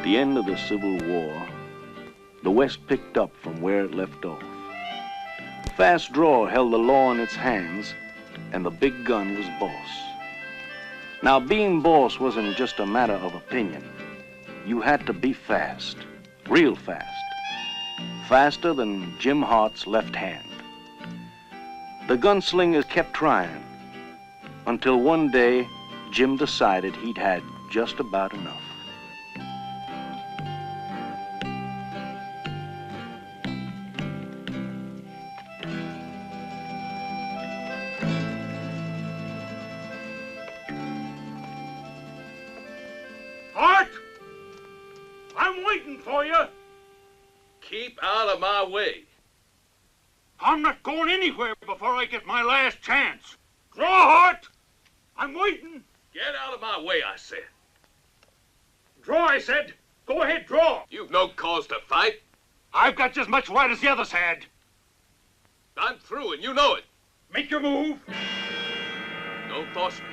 the end of the Civil War, the West picked up from where it left off. Fast Draw held the law in its hands, and the big gun was boss. Now, being boss wasn't just a matter of opinion. You had to be fast, real fast. Faster than Jim Hart's left hand. The gunslingers kept trying, until one day, Jim decided he'd had just about enough. Hart! I'm waiting for you. Keep out of my way. I'm not going anywhere before I get my last chance. Draw, Hart! I'm waiting. Get out of my way, I said. Draw, I said. Go ahead, draw. You've no cause to fight. I've got just as much right as the others had. I'm through, and you know it. Make your move. Don't force me.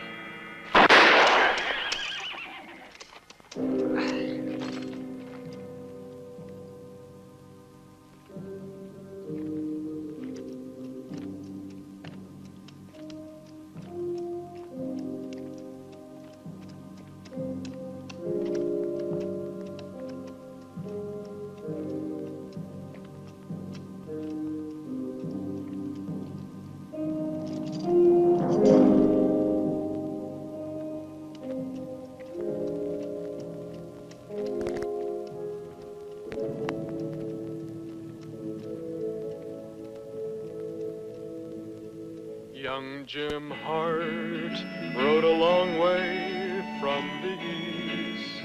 Young Jim Hart rode a long way from the east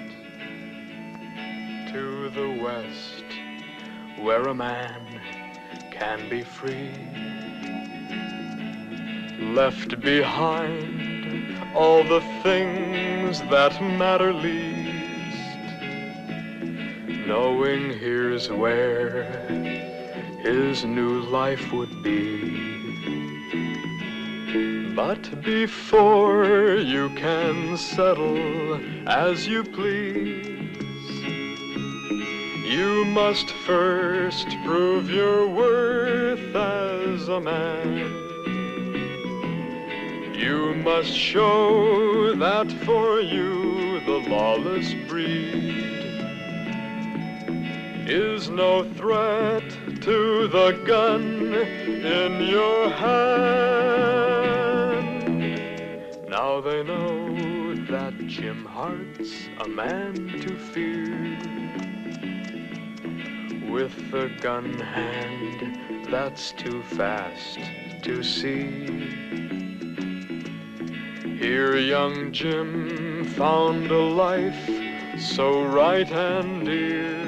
to the west, where a man can be free. Left behind all the things that matter least, knowing here's where his new life would be. But before you can settle as you please, you must first prove your worth as a man. You must show that for you the lawless breed is no threat to the gun in your hand. Now they know that Jim Hart's a man to fear, with a gun hand that's too fast to see. Here young Jim found a life so right and dear,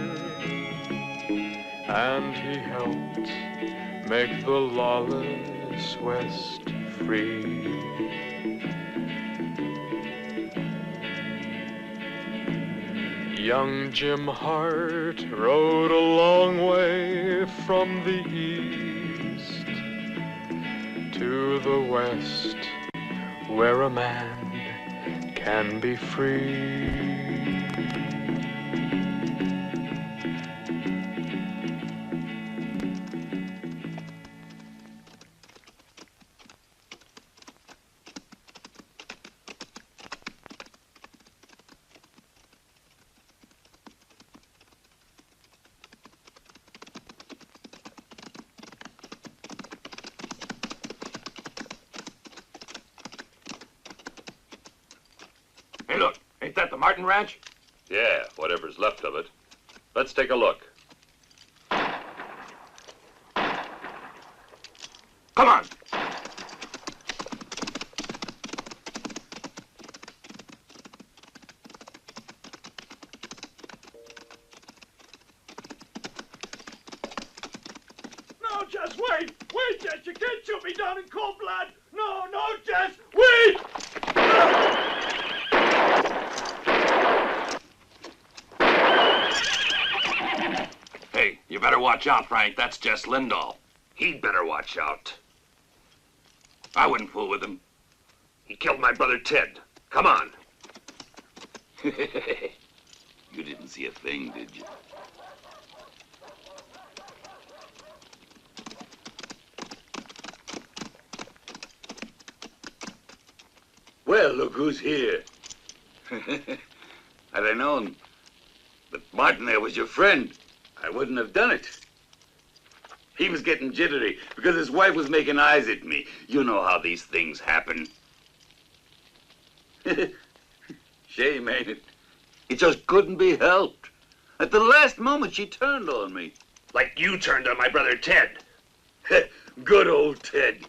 and he helped make the lawless West free. Young Jim Hart rode a long way from the east to the west, where a man can be free. Hey, look, ain't that the Martin Ranch? Yeah, whatever's left of it. Let's take a look. Come on. No, Jess, wait! Wait, Jess, you can't shoot me down in cold blood! No, no, Jess, wait! Hey, you better watch out, Frank. That's Jess Lindahl. He'd better watch out. I wouldn't fool with him. He killed my brother Ted. Come on. You didn't see a thing, did you? Well, look who's here. Had I known that Martin there was your friend, I wouldn't have done it. He was getting jittery because his wife was making eyes at me. You know how these things happen. Shame, ain't it? It just couldn't be helped. At the last moment, she turned on me. Like you turned on my brother Ted. Good old Ted.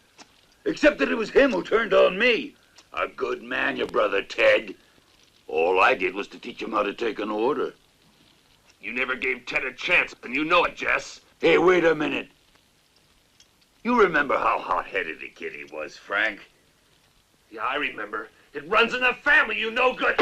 Except that it was him who turned on me. A good man, your brother Ted. All I did was to teach him how to take an order. You never gave Ted a chance, and you know it, Jess. Hey, wait a minute. You remember how hot-headed a kid he was, Frank? Yeah, I remember. It runs in the family, you no good.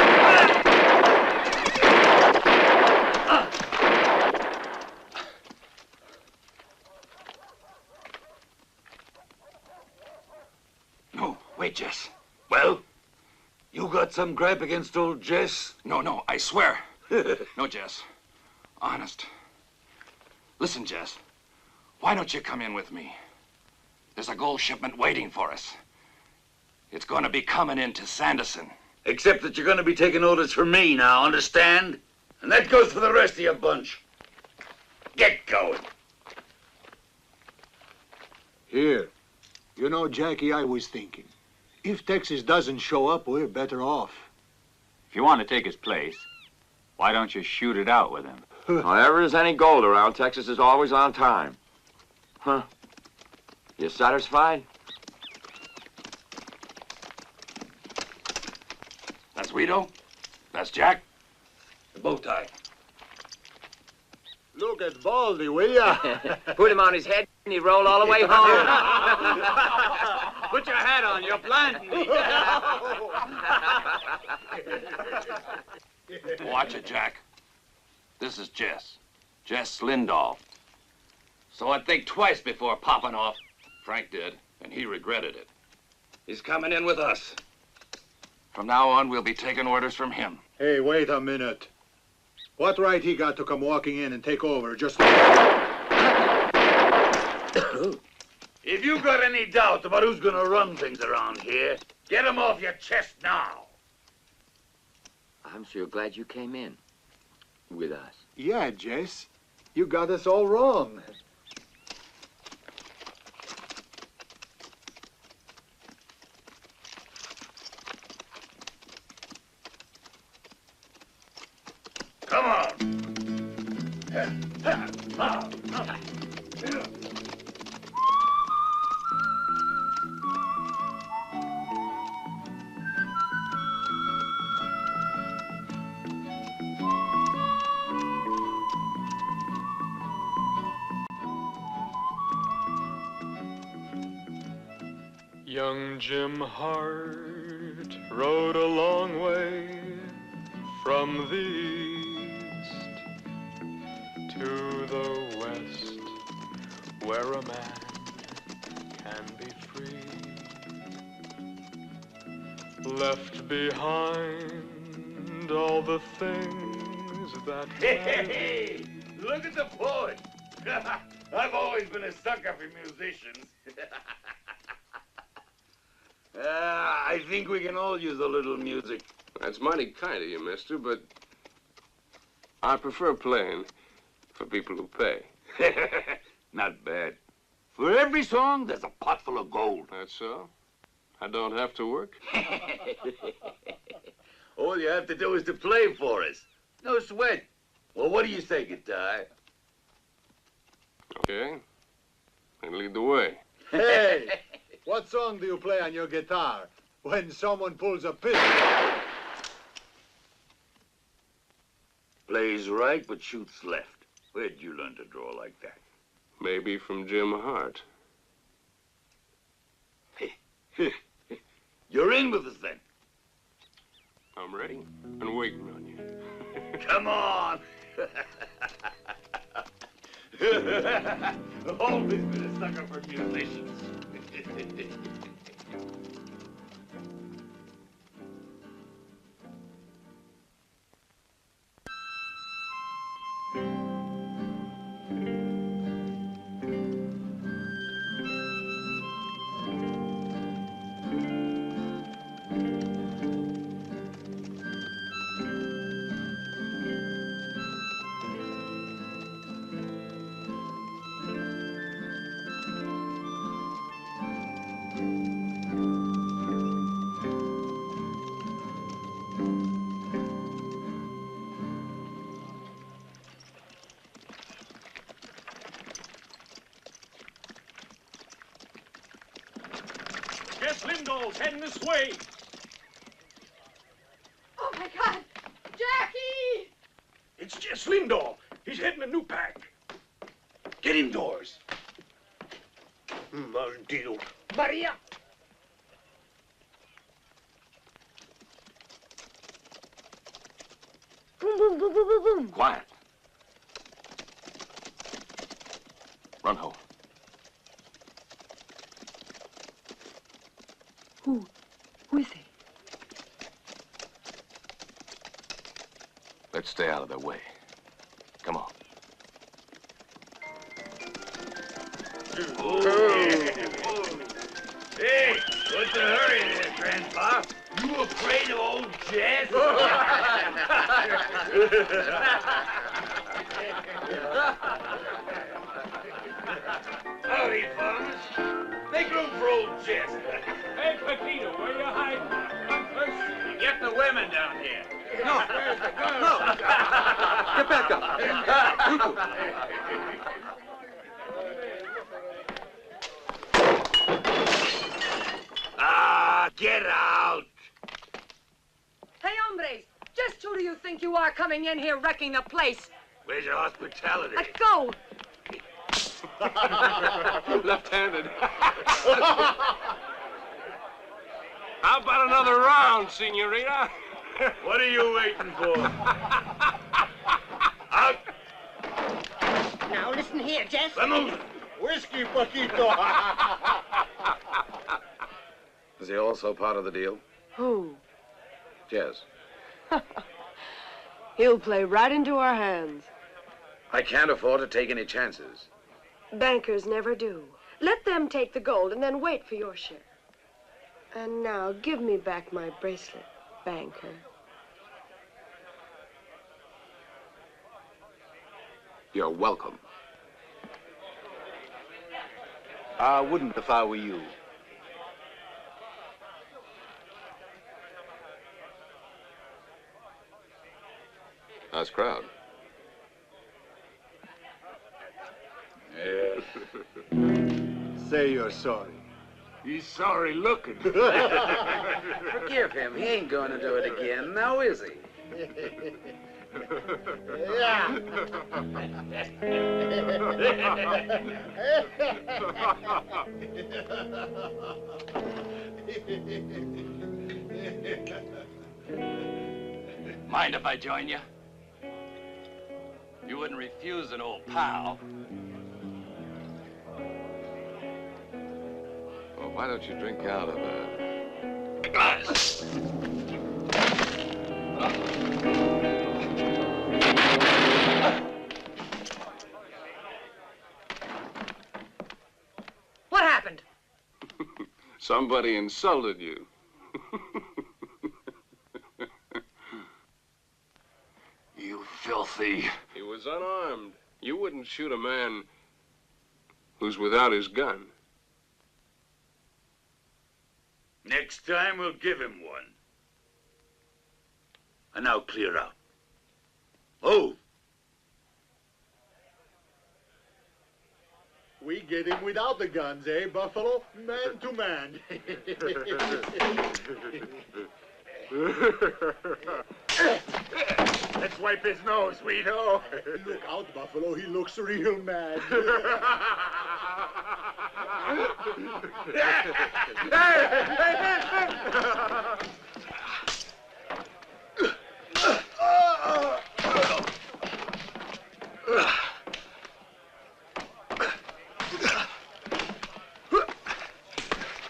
No, wait, Jess. Well, you got some gripe against old Jess? No, I swear. No, Jess. Honest. Listen, Jess. Why don't you come in with me? There's a gold shipment waiting for us. It's going to be coming into Sanderson. Except that you're going to be taking orders from me now, understand? And that goes for the rest of your bunch. Get going. Here. You know, Jackie, I was thinking. If Texas doesn't show up, we're better off. If you want to take his place, why don't you shoot it out with him? Whenever there's any gold around, Texas is always on time. Huh? You satisfied? That's Guido. That's Jack. The bow tie. Look at Baldy, will ya? Put him on his head and he rolled all the way home. Put your hat on, you're blinding me. Watch it, Jack. This is Jess. Jess Lindahl. So I'd think twice before popping off. Frank did, and he regretted it. He's coming in with us. From now on, we'll be taking orders from him. Hey, wait a minute. What right he got to come walking in and take over just... If you got any doubt about who's gonna run things around here, get him off your chest now. I'm sure glad you came in with us. Yeah, Jess. You got us all wrong. Come on. Young Jim Hart rode a long way from the east to the west, where a man can be free. Left behind all the things that Hey, look at the poet. I've always been a sucker for musicians. I think we can all use a little music. That's mighty kind of you, mister, but I prefer playing for people who pay. Not bad. For every song, there's a pot full of gold. That's so? I don't have to work? All you have to do is to play for us. No sweat. Well, what do you say, guitar? Okay. And lead the way. Hey, what song do you play on your guitar when someone pulls a pistol? Plays right, but shoots left. Where'd you learn to draw like that? Maybe from Jim Hart. You're in with us, then. I'm ready and waiting on you. Come on. Always been a sucker for musicians. Jess Lindahl's heading this way. Oh, my God! Jackie! It's Jess Lindahl. He's heading a new pack. Get indoors. Maldito. Maria! Boom, boom, boom, boom, boom, boom. Quiet. Run home. Who is he? Let's stay out of their way. Come on. Hey, what's the hurry there, Grandpa? You afraid of old Jess? Howdy, Farmers. Make room for old Jess. Hey, Pepito, where you hiding? Come first. Get the women down here. No. Where's the girl? No. Get back up. Ah, get out. Hey, hombres, just who do you think you are coming in here wrecking the place? Where's your hospitality? Let go! Left-handed. How about another round, senorita? What are you waiting for? Out. Now listen here, Jess. Vamos. Whiskey, Paquito. Is he also part of the deal? Who? Jess. He'll play right into our hands. I can't afford to take any chances. Bankers never do. Let them take the gold and then wait for your share. And now give me back my bracelet, banker. You're welcome. I wouldn't if I were you. Nice crowd. Yes. Say you're sorry. He's sorry looking. Forgive him. He ain't going to do it again, now is he? Yeah. Mind if I join you? You wouldn't refuse an old pal. Well, why don't you drink out of a Glass. What happened? Somebody insulted you. You filthy. He was unarmed. You wouldn't shoot a man who's without his gun. Next time we'll give him one. And now clear out. Oh! We get him without the guns, eh, Buffalo? Man to man. Let's wipe his nose, Guido. Look out, Buffalo. He looks real mad.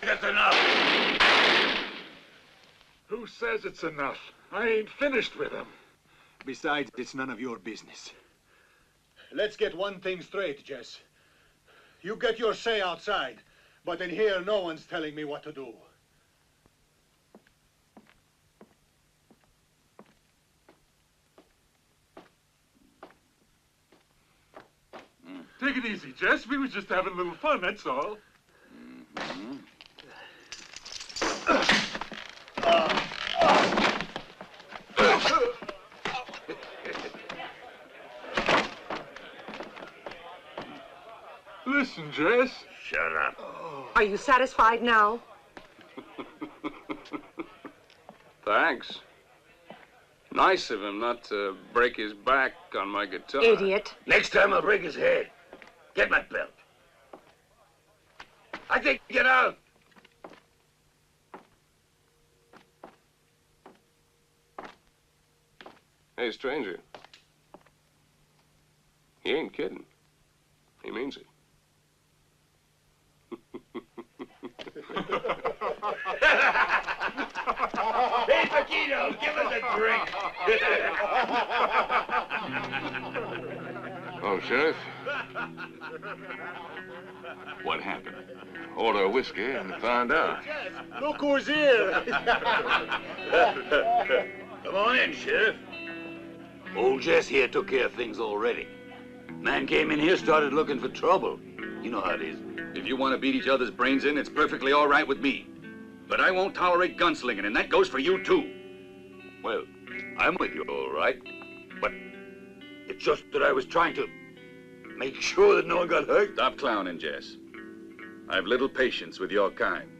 That's enough. Who says it's enough? I ain't finished with him. Besides, it's none of your business. Let's get one thing straight, Jess. You get your say outside, but in here, no one's telling me what to do. Take it easy, Jess. We was just having a little fun, that's all. Listen, Jess. Shut up. Are you satisfied now? Thanks. Nice of him not to break his back on my guitar. Idiot. Next time I'll break his head. Get my belt. I think get out. Hey, stranger. He ain't kidding. He means it. Hey, Paquito, give us a drink. Oh, Sheriff. What happened? Order a whiskey and find out. Look who's here. Come on in, Sheriff. Old Jess here took care of things already. Man came in here, started looking for trouble. You know how it is. If you want to beat each other's brains in, it's perfectly all right with me. But I won't tolerate gunslinging, and that goes for you, too. Well, I'm with you, all right. But it's just that I was trying to make sure that no one got hurt. Stop clowning, Jess. I've little patience with your kind.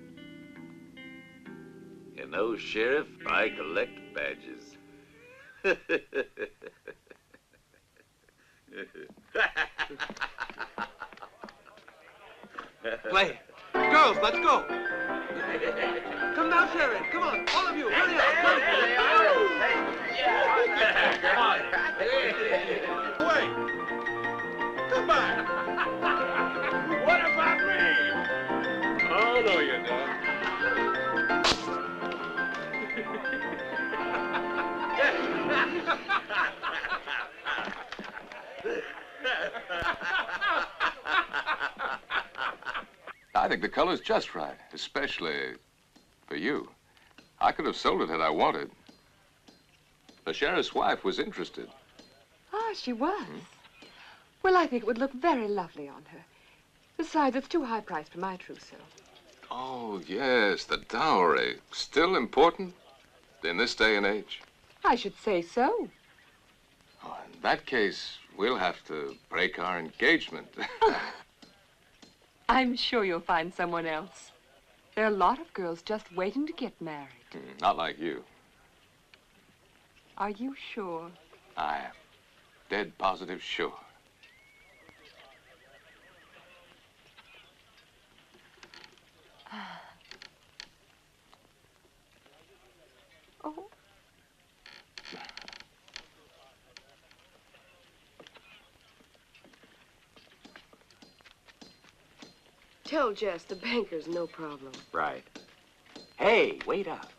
You know, Sheriff, I collect badges. Play. Girls, let's go. Come now, Sheriff. Come on, all of you. Hurry up. Come on. Wait. Come back. What about me? Oh, no, you don't. I think the color's just right, especially for you. I could have sold it had I wanted. The sheriff's wife was interested. Ah, she was. Well, I think it would look very lovely on her. Besides, it's too high priced for my trousseau. Oh, yes, the dowry. Still important in this day and age. I should say so. Oh, in that case, we'll have to break our engagement. I'm sure you'll find someone else. There are a lot of girls just waiting to get married. Not like you. Are you sure? I am dead positive sure. Oh. Tell Jess the banker's no problem. Right. Hey, wait up.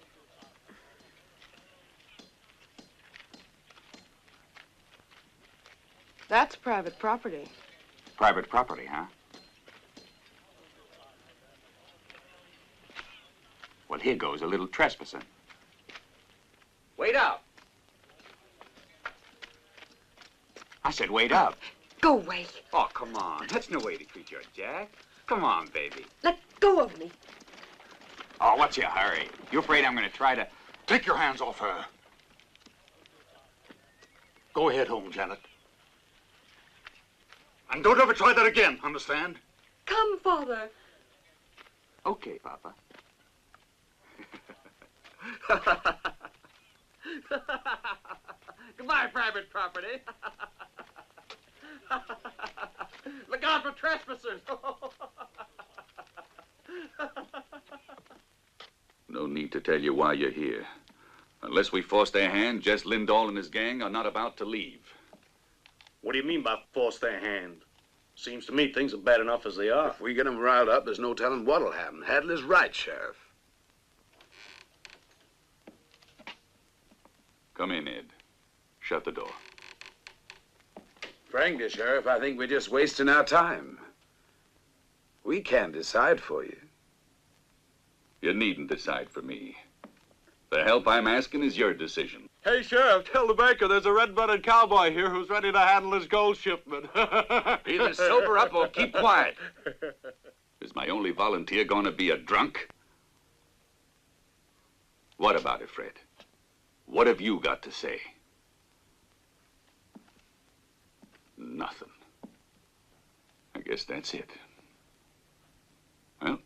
That's private property. Private property, huh? Well, here goes a little trespassing. Wait up. I said wait up. Go away. Oh, come on. That's no way to treat your Jack. Come on, baby. Let go of me. Oh, what's your hurry? You afraid I'm going to try to... Take your hands off her. Go ahead home, Janet. And don't ever try that again, understand? Come, Father. Okay, Papa. Goodbye, private property. Look out for trespassers. No need to tell you why you're here. Unless we force their hand, Jess Lindahl and his gang are not about to leave. What do you mean by force their hand? Seems to me things are bad enough as they are. If we get them riled up, there's no telling what'll happen. Hadley's right, Sheriff. Come in, Ed. Shut the door. Frankly, Sheriff, I think we're just wasting our time. We can't decide for you. You needn't decide for me. The help I'm asking is your decision. Hey, Sheriff, tell the banker there's a red-blooded cowboy here who's ready to handle his gold shipment. Either sober up or keep quiet. Is my only volunteer going to be a drunk? What about it, Fred? What have you got to say? Nothing. I guess that's it. Well,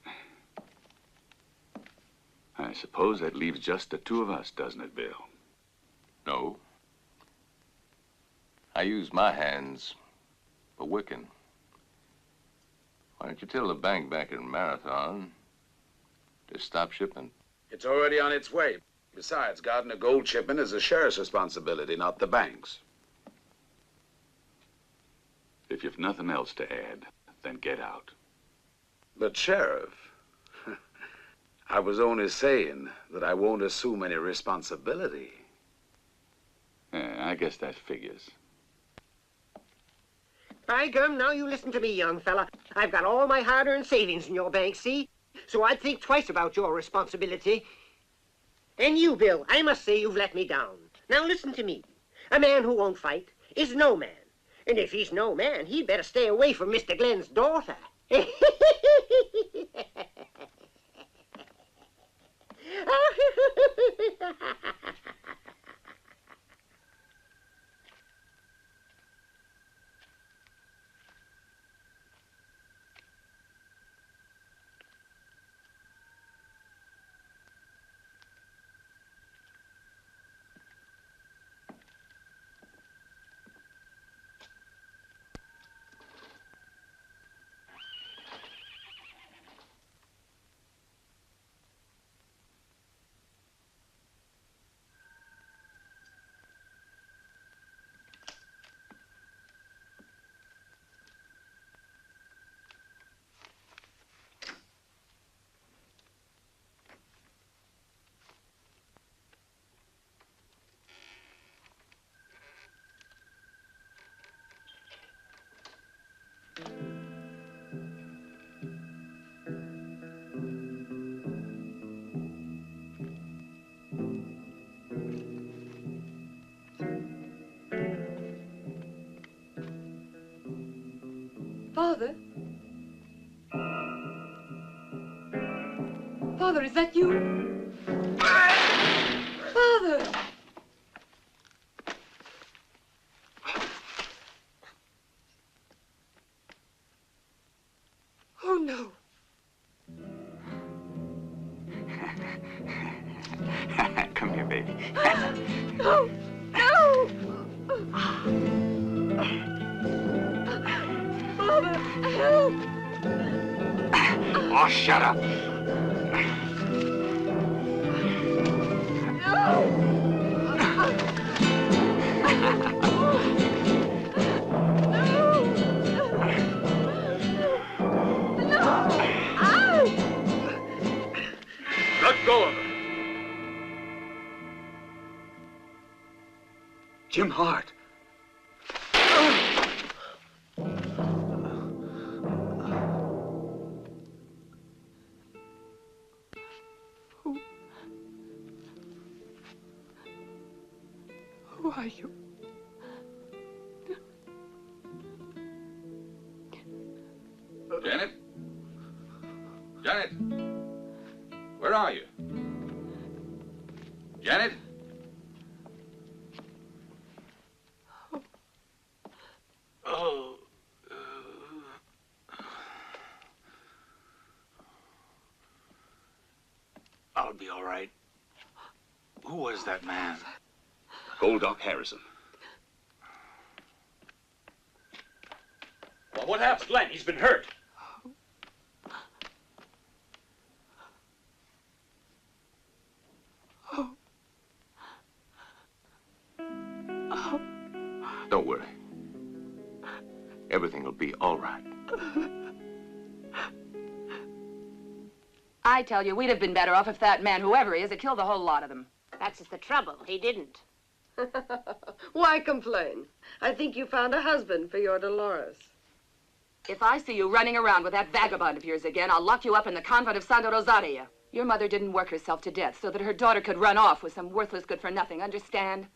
suppose that leaves just the two of us, doesn't it, Bill? No. I use my hands for wicking. Why don't you tell the bank back in Marathon to stop shipping? It's already on its way. Besides, guarding a gold shipment is the sheriff's responsibility, not the bank's. If you've nothing else to add, then get out. But, Sheriff, I was only saying that I won't assume any responsibility. Yeah, I guess that figures. By gum, now you listen to me, young fella. I've got all my hard-earned savings in your bank, see? So I'd think twice about your responsibility. And you, Bill, I must say you've let me down. Now listen to me. A man who won't fight is no man. And if he's no man, he'd better stay away from Mr. Glenn's daughter. Father? Father, is that you? Father! Oh, no. Come here, baby. No! No! Father, help! Oh, shut up. Let go of her. Jim Hart. Who are you? Janet? Janet? Where are you? Janet? Oh. I'll be all right. Who was that man? Gold Doc Harrison. Well, what happened? Glenn, he's been hurt. Oh. Oh. Don't worry. Everything will be all right. I tell you, we'd have been better off if that man, whoever he is, had killed the whole lot of them. That's just the trouble. He didn't. Why complain? I think you found a husband for your Dolores. If I see you running around with that vagabond of yours again, I'll lock you up in the convent of Santa Rosaria. Your mother didn't work herself to death so that her daughter could run off with some worthless good-for-nothing, understand?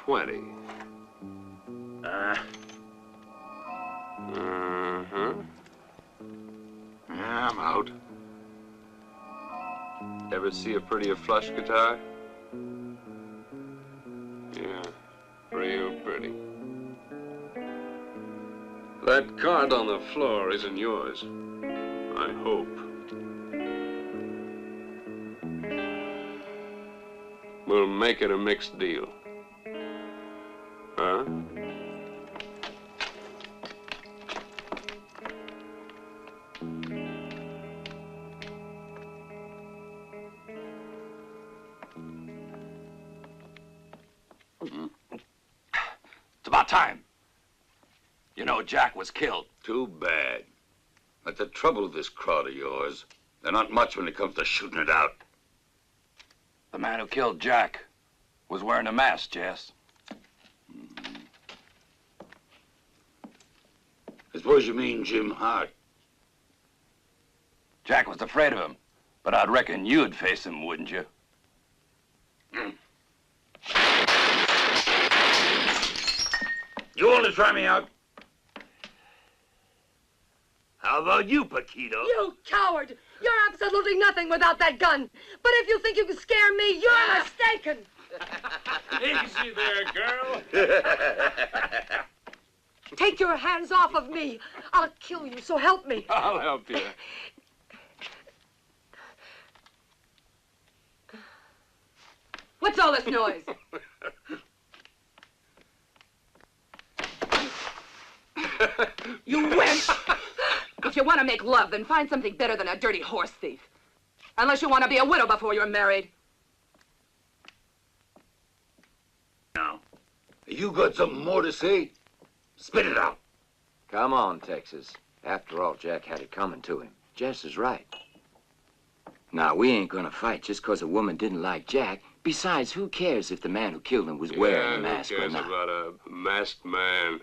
$20. I'm out. Ever see a prettier flush guitar? Yeah, real pretty. That card on the floor isn't yours. I hope. We'll make it a mixed deal. Huh? It's about time. You know, Jack was killed. Too bad. But the trouble with this crowd of yours, they're not much when it comes to shooting it out. The man who killed Jack was wearing a mask, Jess. I suppose you mean Jim Hart. Jack was afraid of him, but I'd reckon you'd face him, wouldn't you? You want to try me out? How about you, Paquito? You coward! You're absolutely nothing without that gun. But if you think you can scare me, you're mistaken. Easy there, girl. Take your hands off of me. I'll kill you, so help me. I'll help you. What's all this noise? You wench! If you want to make love, then find something better than a dirty horse thief. Unless you want to be a widow before you're married. Now, you got something more to say? Spit it out. Come on, Texas. After all, Jack had it coming to him. Jess is right. Now, we ain't gonna fight just 'cause a woman didn't like Jack. Besides, who cares if the man who killed him was wearing a mask who or cares not? about a masked man?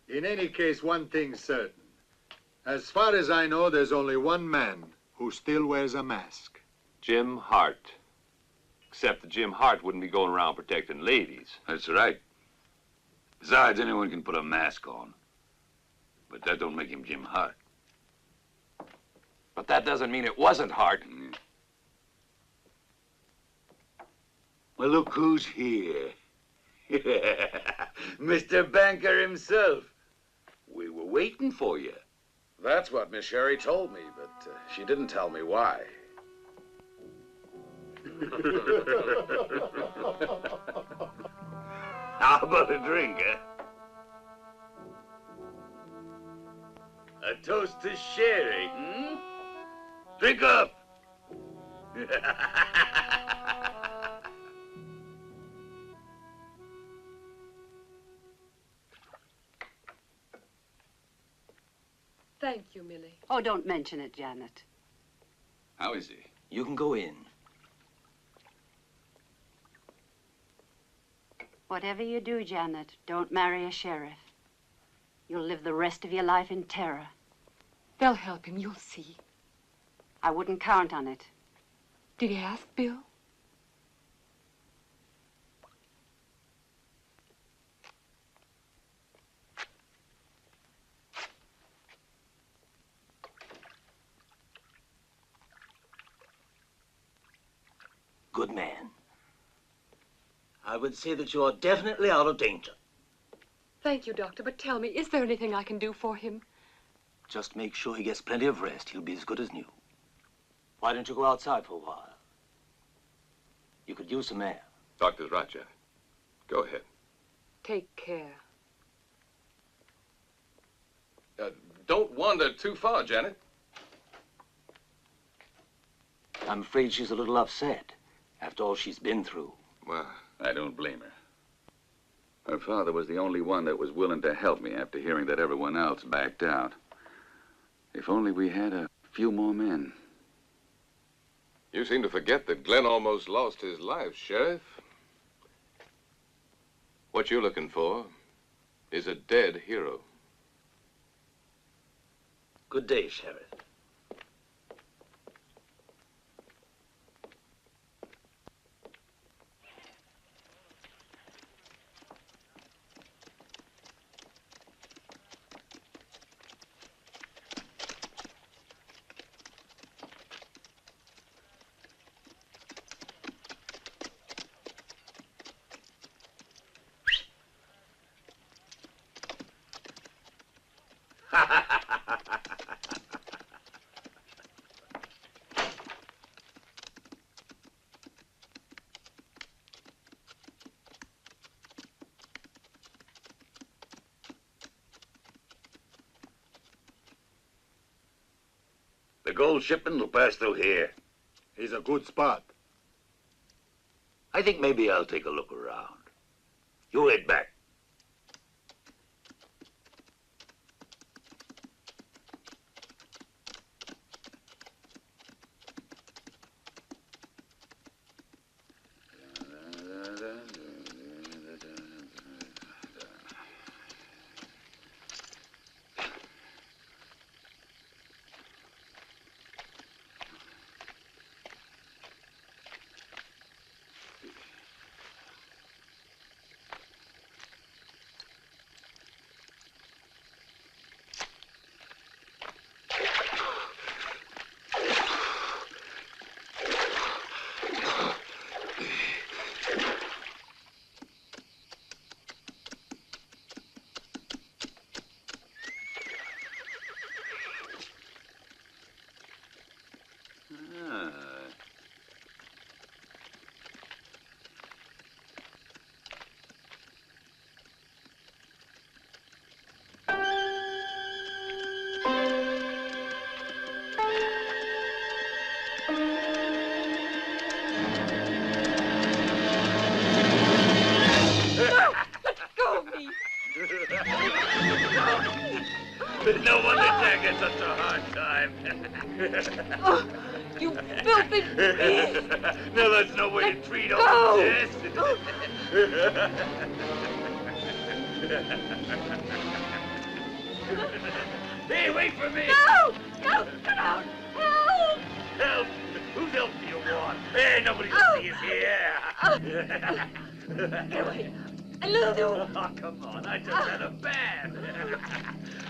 In any case, one thing's certain. As far as I know, there's only one man who still wears a mask. Jim Hart. Except that Jim Hart wouldn't be going around protecting ladies. That's right. Besides, anyone can put a mask on. But that don't make him Jim Hart. But that doesn't mean it wasn't Hart. Well, look who's here. Mr. Banker himself. We were waiting for you. That's what Miss Sherry told me, but she didn't tell me why. How about a drink, eh? A toast to Sherry, hmm? Drink up! Thank you, Millie. Oh, don't mention it, Janet. How is he? You can go in. Whatever you do, Janet, don't marry a sheriff. You'll live the rest of your life in terror. They'll help him, you'll see. I wouldn't count on it. Did he ask Bill? Good man. I would say that you are definitely out of danger. Thank you, Doctor, but tell me, is there anything I can do for him? Just make sure he gets plenty of rest. He'll be as good as new. Why don't you go outside for a while? You could use some air. Doctor's right, Jack. Go ahead. Take care. Don't wander too far, Janet. I'm afraid she's a little upset after all she's been through. Well, I don't blame her. Her father was the only one that was willing to help me after hearing that everyone else backed out. If only we had a few more men. You seem to forget that Glenn almost lost his life, Sheriff. What you're looking for is a dead hero. Good day, Sheriff. The gold shipment will pass through here. He's a good spot. I think maybe I'll take a look around. You head back. No wonder Jack had such a hard time. Oh, you filthy beast! No, that's no way to treat old Jess. Hey, wait for me! No! No! Get out! Help! Help? Whose help do you want? Hey, nobody will see us here. Get away! I love you! Oh, come on, I just had a bath.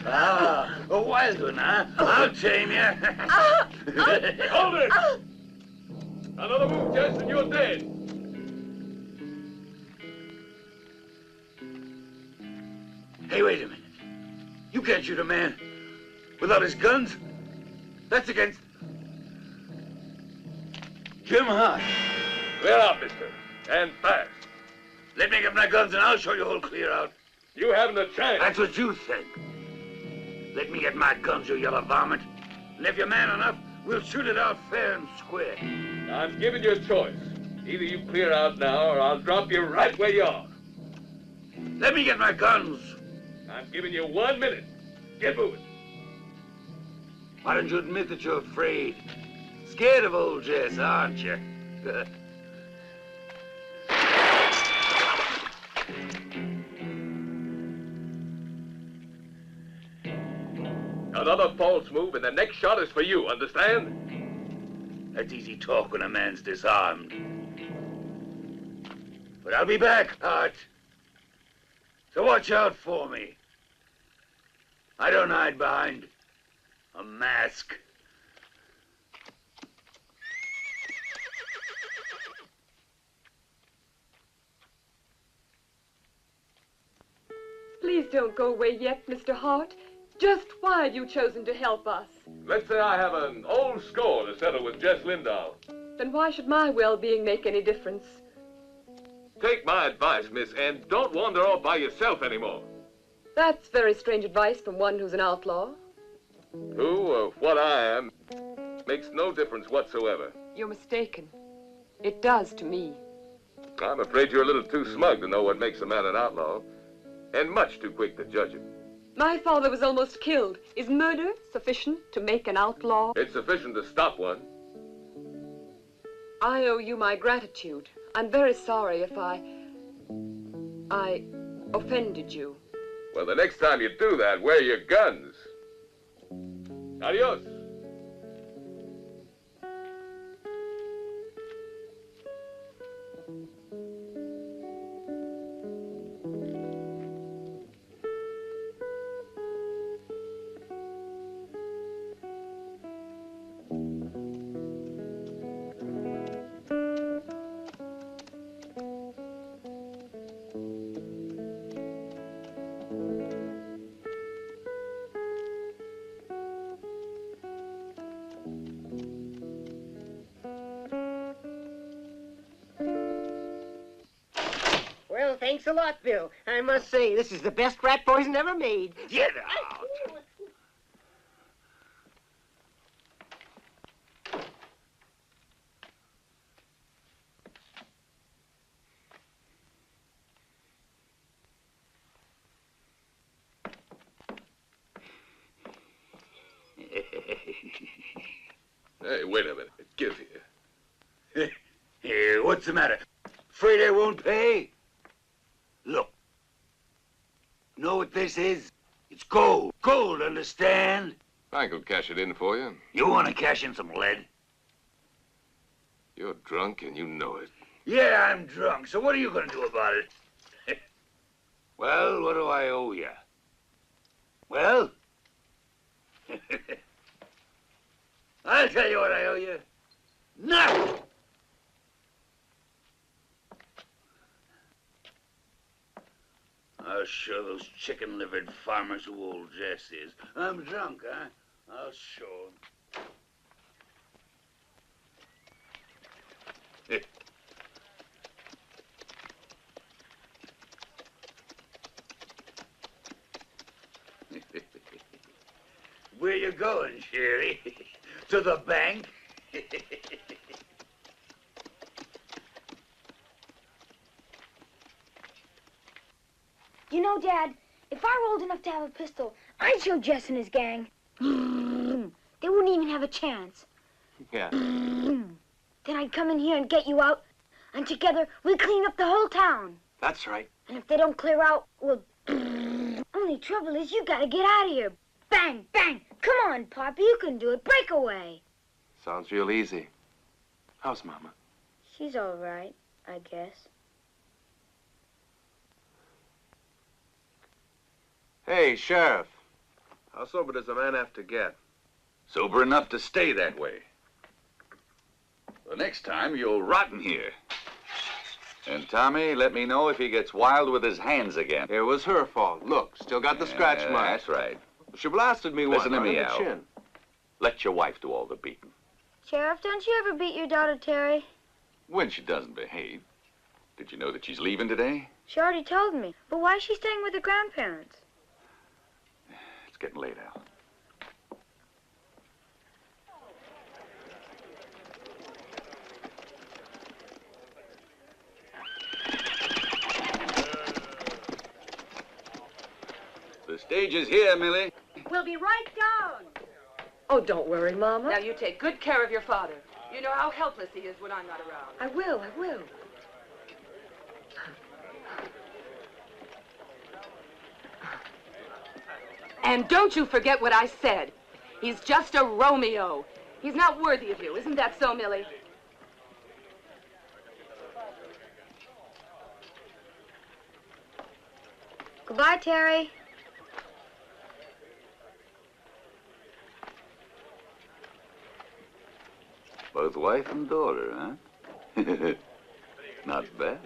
A wild one, huh? I'll tame you. Hold it! Another move, Jess, and you're dead. Hey, wait a minute. You can't shoot a man without his guns. That's against Jim Hart. Clear out, mister. And fast. Let me get my guns and I'll show you who'll clear out. You haven't a chance. That's what you think. Let me get my guns, you yellow varmint. And if you're man enough, we'll shoot it out fair and square. I'm giving you a choice. Either you clear out now, or I'll drop you right where you are. Let me get my guns. I'm giving you 1 minute. Get moving. Why don't you admit that you're afraid? Scared of old Jess, aren't you? Another false move, and the next shot is for you, understand? That's easy talk when a man's disarmed. But I'll be back, Hart. So watch out for me. I don't hide behind a mask. Please don't go away yet, Mr. Hart. Just why have you chosen to help us? Let's say I have an old score to settle with Jess Lindahl. Then why should my well-being make any difference? Take my advice, miss, and don't wander off by yourself anymore. That's very strange advice from one who's an outlaw. Who or what I am makes no difference whatsoever. You're mistaken. It does to me. I'm afraid you're a little too smug to know what makes a man an outlaw, and much too quick to judge him. My father was almost killed. Is murder sufficient to make an outlaw? It's sufficient to stop one. I owe you my gratitude. I'm very sorry if I offended you. Well, the next time you do that, wear your guns. Adios. Thanks a lot, Bill. I must say, this is the best rat poison ever made. Get out! Hey, wait a minute. Give here. Here, what's the matter? Afraid I won't pay? Look. Know what this is? It's gold. Gold, understand? Frank will cash it in for you. You want to cash in some lead? You're drunk and you know it. Yeah, I'm drunk, so what are you going to do about it? Well, what do I owe you? Well? I'll tell you what I owe you. Nothing! I'll show those chicken-livered farmers who old Jess is. I'm drunk, huh? I'll show 'em. Where you going, Sherry? To the bank? You know, Dad, if I were old enough to have a pistol, I'd show Jess and his gang. They wouldn't even have a chance. Yeah. Then I'd come in here and get you out, and together we'd clean up the whole town. That's right. And if they don't clear out, well, only trouble is you gotta get out of here. Bang, bang. Come on, Poppy, you can do it. Break away. Sounds real easy. How's Mama? She's all right, I guess. Hey, Sheriff. How sober does a man have to get? Sober enough to stay that way. The next time, you'll rot in here. And Tommy, let me know if he gets wild with his hands again. It was her fault. Look, still got the scratch mark. That's right. She blasted me once Listen to on me, the Al. chin. Let your wife do all the beating. Sheriff, don't you ever beat your daughter, Terry? When she doesn't behave. Did you know that she's leaving today? She already told me. But why is she staying with her grandparents? It's getting late, Al. The stage is here, Millie. We'll be right down. Oh, don't worry, Mama. Now, you take good care of your father. You know how helpless he is when I'm not around. I will. And don't you forget what I said. He's just a Romeo. He's not worthy of you. Isn't that so, Millie? Goodbye, Terry. Both wife and daughter, huh? Not bad.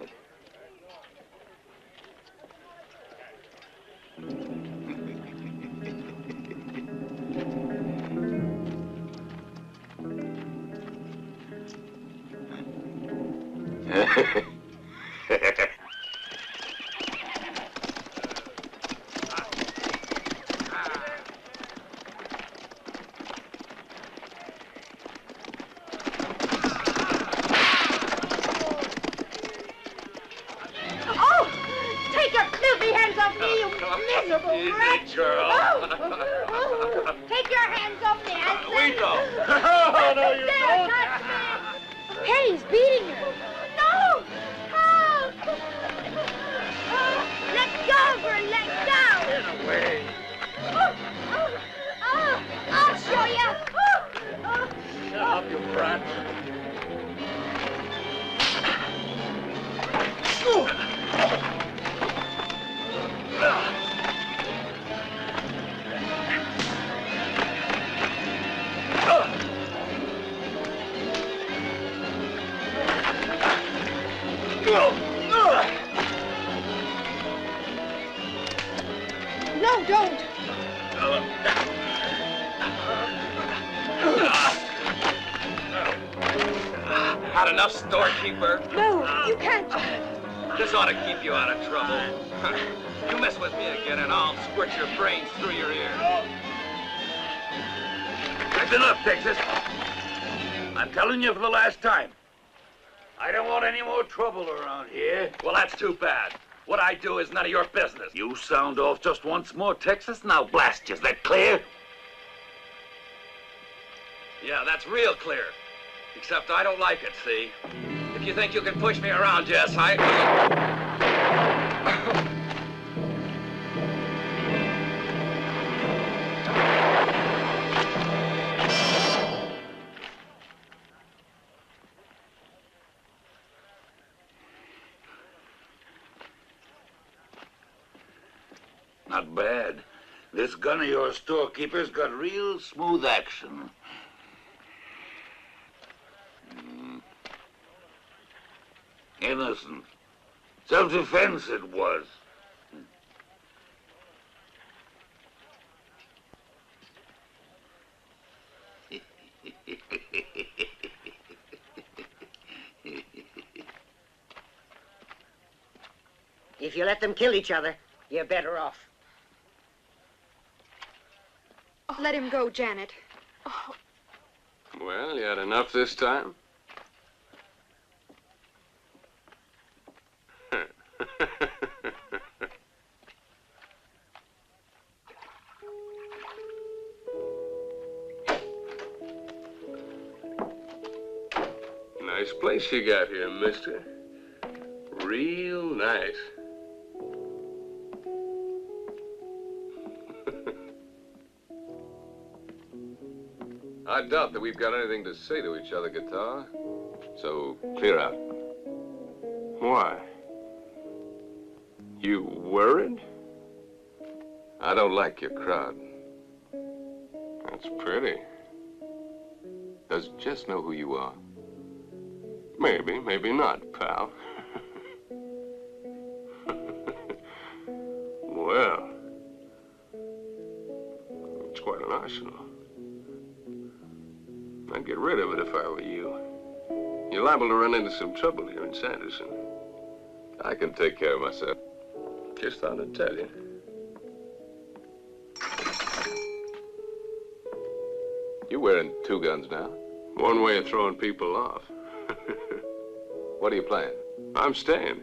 Oh! Take your filthy hands off me, you miserable wretch! girl. Oh! Take your hands off me, I said! We don't. Oh, no, you don't! Touch me. Hey, he's beating her. No! Help! Oh, let go of her, let go! Get away. I'll show you! Shut up, you brat. No, don't! Not enough, storekeeper. No, you can't. This ought to keep you out of trouble. You mess with me again and I'll squirt your brains through your ears. That's enough, Texas. I'm telling you for the last time. I don't want any more trouble around here. Well, that's too bad. What I do is none of your business. You sound off just once more, Texas. Now blast you. Is that clear? Yeah, that's real clear. Except I don't like it, see? If you think you can push me around, Jess, Not bad. This gun of yours, storekeeper's got real smooth action. Innocent. Self-defense it was. If you let them kill each other, you're better off. Let him go, Janet. Well, you had enough this time? Nice place you got here, mister. Real nice. I doubt that we've got anything to say to each other, Guitar. So, clear out. Why? You worried? I don't like your crowd. That's pretty. Does Jess know who you are? Maybe, maybe not, pal. Well, it's quite an arsenal. I'd get rid of it if I were you. You're liable to run into some trouble here in Sanderson. I can take care of myself. Just thought I'd tell you. You're wearing two guns now. One way of throwing people off. What are you playing? I'm staying.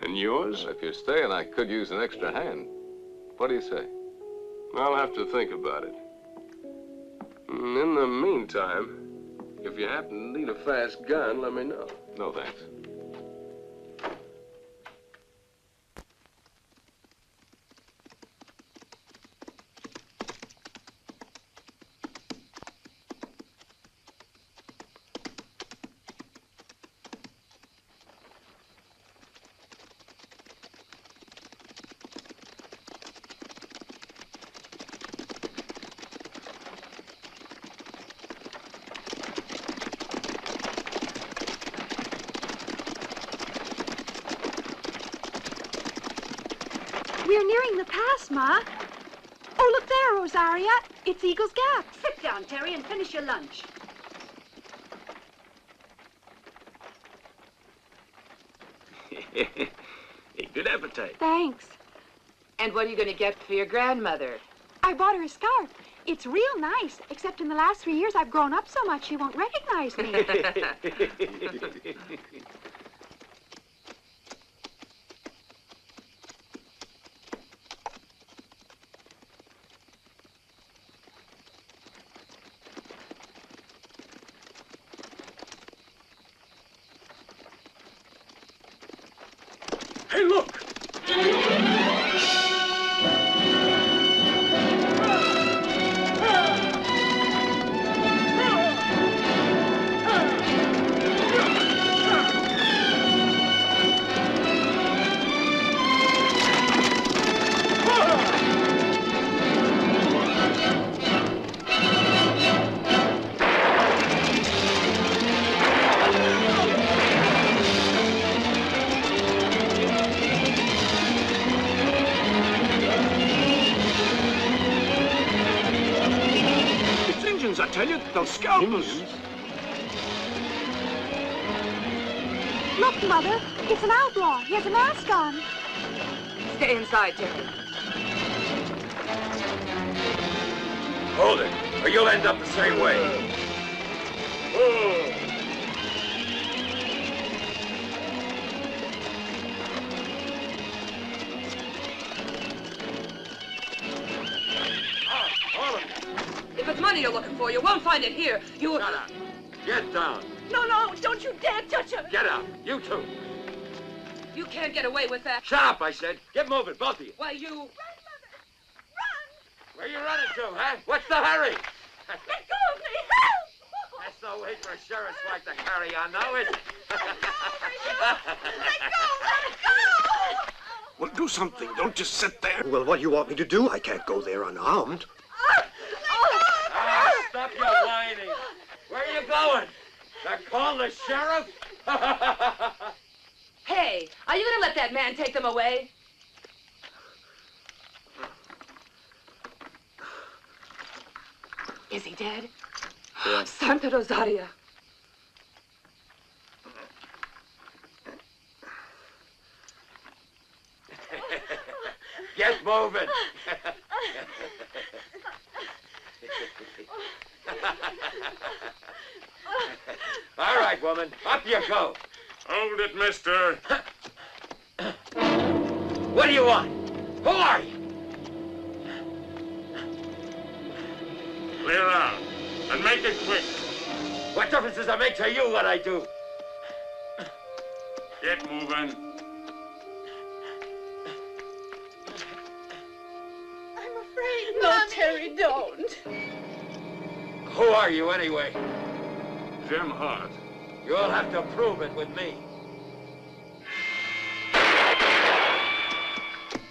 And yours? If you're staying, I could use an extra hand. What do you say? I'll have to think about it. In the meantime, if you happen to need a fast gun, let me know. No, thanks. We're nearing the pass, Ma. Oh, look there, Rosaria. It's Eagle's Gap. Sit down, Terry, and finish your lunch. Good appetite. Thanks. And what are you going to get for your grandmother? I bought her a scarf. It's real nice, except in the last 3 years I've grown up so much she won't recognize me. Hey, look! I tell you, they'll scalp us. Look, Mother, it's an outlaw. He has a mask on. Stay inside, Terry. Hold it, or you'll end up the same way. If it's money you're looking for, you won't find it here. You... Shut up. Get down. No, don't you dare touch him. Get out. You two. You can't get away with that. Shut up, I said. Get moving, both of you. Why, you... Where you running to, huh? What's the hurry? Let go of me! Help! That's no way for a sheriff's wife to carry on now, is it? Well, do something. Don't just sit there. Well, what do you want me to do? I can't go there unarmed. Stop your whining. Where are you going? To call the sheriff? Hey, are you gonna let that man take them away? Is he dead? Yeah. Santa Rosaria. Get moving. All right, woman. Up you go. Hold it, mister. What do you want? Who are you? Clear out. And make it quick. What difference does it make to you what I do? Get moving. I'm afraid, No, Mommy. Terry, don't. Who are you, anyway? Jim Hart. You'll have to prove it with me.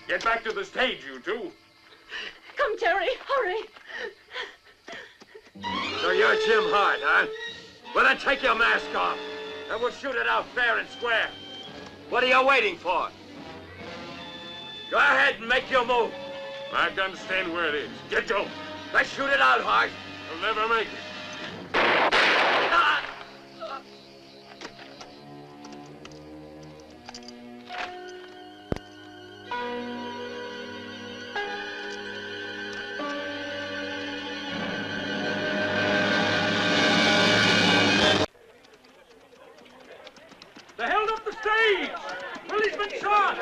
Get back to the stage, you two. Come, Terry, hurry. So you're Jim Hart, huh? Well, then take your mask off, and we'll shoot it out fair and square. What are you waiting for? Go ahead and make your move. My gun's staying where it is. Get going. Let's shoot it out, Hart. You'll never make it. They held up the stage! Policeman shot!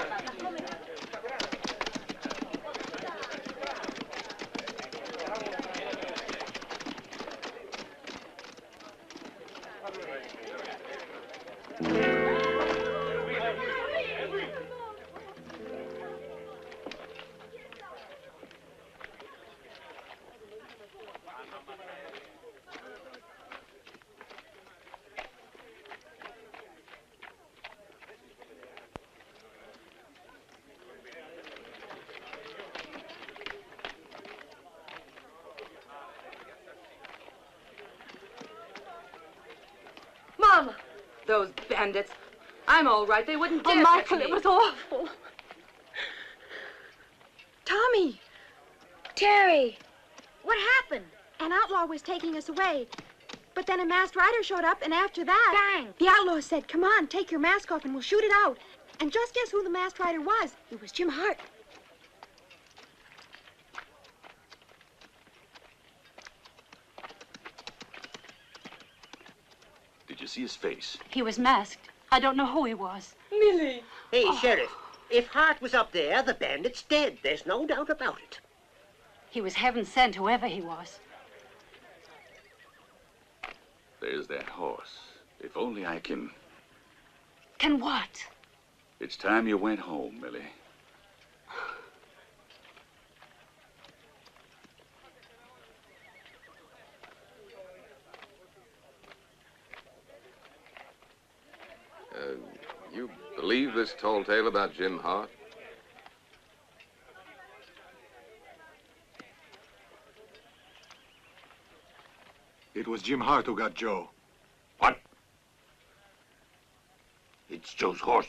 Mama! Those bandits. I'm all right. They wouldn't dare Oh, touch Michael, me. it was awful. Tommy! Terry, what happened? An outlaw was taking us away. But then a masked rider showed up, and after that... Bang! The outlaw said, come on, take your mask off and we'll shoot it out. And just guess who the masked rider was? It was Jim Hart. Did you see his face? He was masked. I don't know who he was. Millie! Hey, Sheriff, if Hart was up there, the bandit's dead. There's no doubt about it. He was heaven sent, whoever he was. There's that horse. If only I can... Can what? It's time you went home, Millie. You believe this tall tale about Jim Hart? It was Jim Hart who got Joe. What? It's Joe's horse.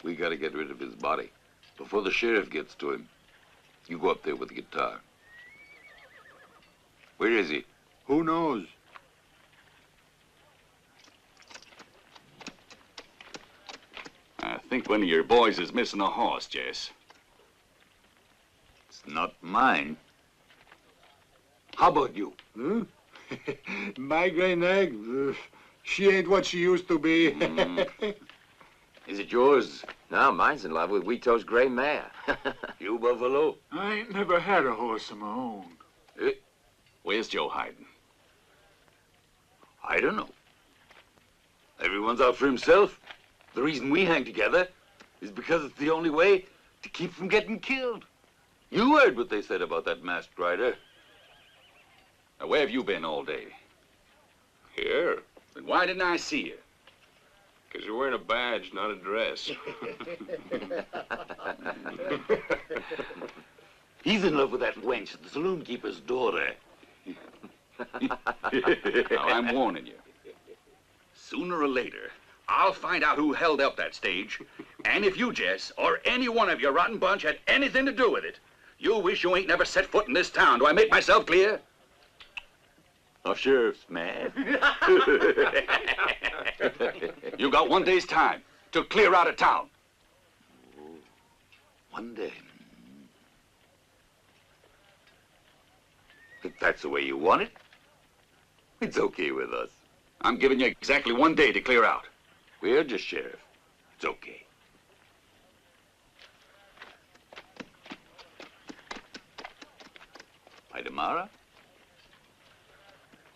We gotta get rid of his body. Before the sheriff gets to him, you go up there with the guitar. Where is he? Who knows? think one of your boys is missing a horse, Jess. It's not mine. How about you? Hmm? My gray nag, she ain't what she used to be. Is it yours? No, mine's in love with Wheato's gray mare. You, Buffalo? I ain't never had a horse of my own. Where's Joe hiding? I don't know. Everyone's out for himself. The reason we hang together is because it's the only way to keep from getting killed. You heard what they said about that masked rider. Now, where have you been all day? Here? Then why didn't I see you? Because you're wearing a badge, not a dress. He's in love with that wench, the saloon keeper's daughter. Now, I'm warning you. Sooner or later, I'll find out who held up that stage. And if you, Jess, or any one of your rotten bunch had anything to do with it, you'll wish you ain't never set foot in this town. Do I make myself clear? Oh, sheriff's man. You got 1 day's time to clear out of town. 1 day. If that's the way you want it, it's okay with us. I'm giving you exactly 1 day to clear out. We're just sheriff. It's okay. By tomorrow,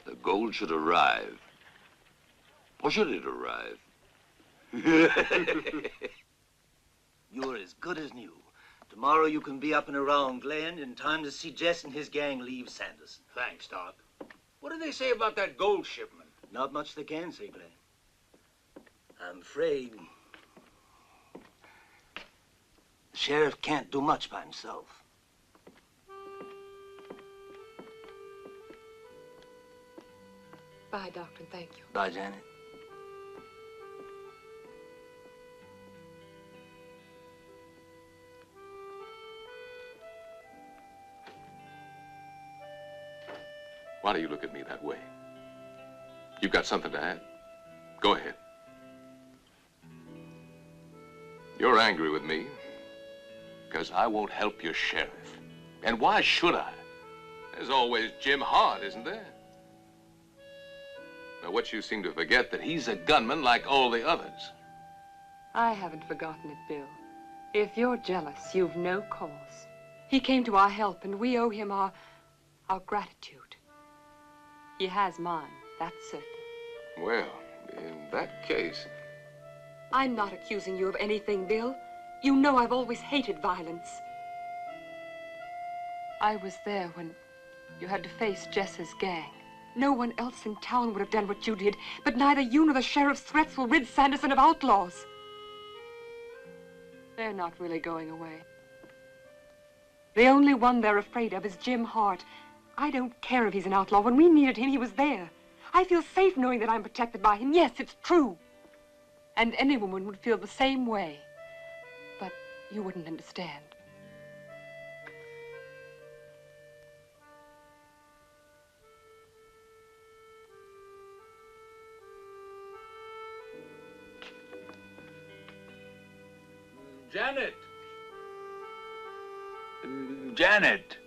the gold should arrive. Or should it arrive? You're as good as new. Tomorrow you can be up and around Glen in time to see Jess and his gang leave Sanderson. Thanks, Doc. What did they say about that gold shipment? Not much they can say, Glen. I'm afraid the sheriff can't do much by himself. Bye, Doctor, and thank you. Bye, Janet. Why do you look at me that way? You got something to add? Go ahead. You're angry with me because I won't help your sheriff. And why should I? There's always Jim Hart, isn't there? Now, what you seem to forget that he's a gunman like all the others. I haven't forgotten it, Bill. If you're jealous, you've no cause. He came to our help, and we owe him our gratitude. He has mine, that's certain. Well, in that case... I'm not accusing you of anything, Bill. You know I've always hated violence. I was there when you had to face Jess's gang. No one else in town would have done what you did, but neither you nor the sheriff's threats will rid Sanderson of outlaws. They're not really going away. The only one they're afraid of is Jim Hart. I don't care if he's an outlaw. When we needed him, he was there. I feel safe knowing that I'm protected by him. Yes, it's true. And any woman would feel the same way. But you wouldn't understand. Janet! Janet!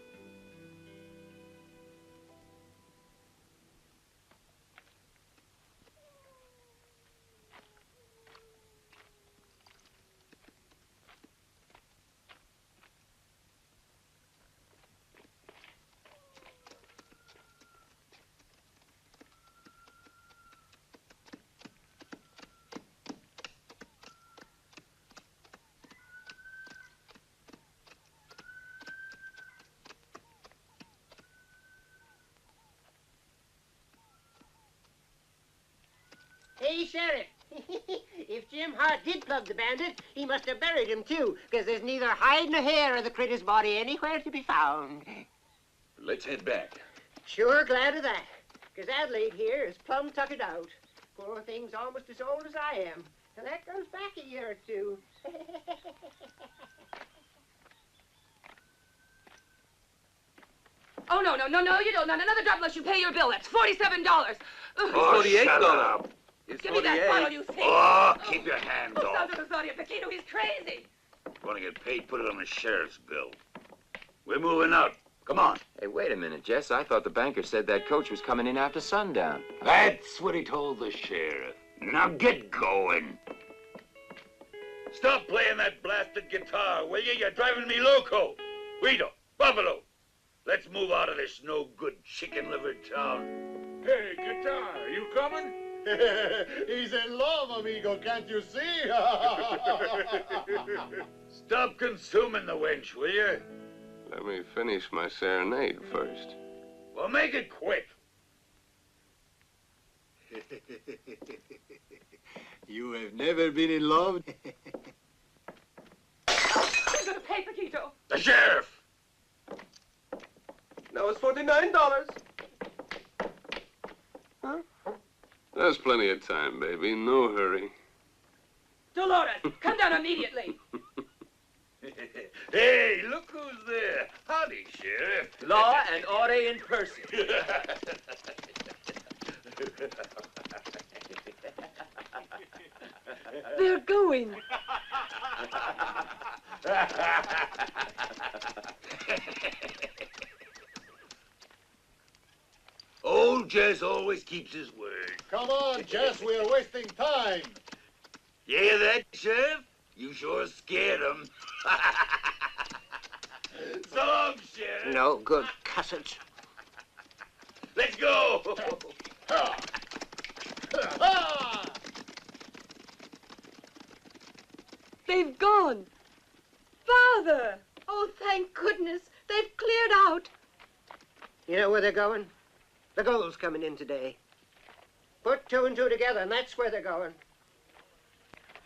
Hey, Sheriff, if Jim Hart did plug the bandit, he must have buried him, too, because there's neither hide nor hair of the critter's body anywhere to be found. Let's head back. Sure glad of that, because Adelaide here is plumb tuckered out. Poor thing's almost as old as I am, and that goes back a year or two. Oh, no, you don't. Not another drop unless you pay your bill. That's $47. Oh, $48. shut up. Give me that bottle, you thief! Oh, keep your hands Oh, off. Sandro Rosario Pequeno, he's crazy! Want to get paid, put it on the sheriff's bill. We're moving out. Come on. Hey, wait a minute, Jess. I thought the banker said that coach was coming in after sundown. That's what he told the sheriff. Now get going. Stop playing that blasted guitar, will you? You're driving me loco. Guido, Buffalo, let's move out of this no-good chicken-livered town. Hey, guitar, you coming? He's in love, amigo, can't you see? Stop consuming the wench, will you? Let me finish my serenade first. Well, make it quick. You have never been in love? Who's gonna pay, Paquito? The sheriff! Now it's $49. Huh? There's plenty of time, baby. No hurry. Dolores, come down immediately. Hey, look who's there. Howdy, Sheriff. Law and order in person. They're going. Old Jess always keeps his word. Come on, Jess, we're wasting time. You hear that, Sheriff? You sure scared him. So long, Sheriff. No good, cuss it. Let's go. They've gone. Father! Oh, thank goodness. They've cleared out. You know where they're going? The gold's coming in today. Put two and two together, and that's where they're going.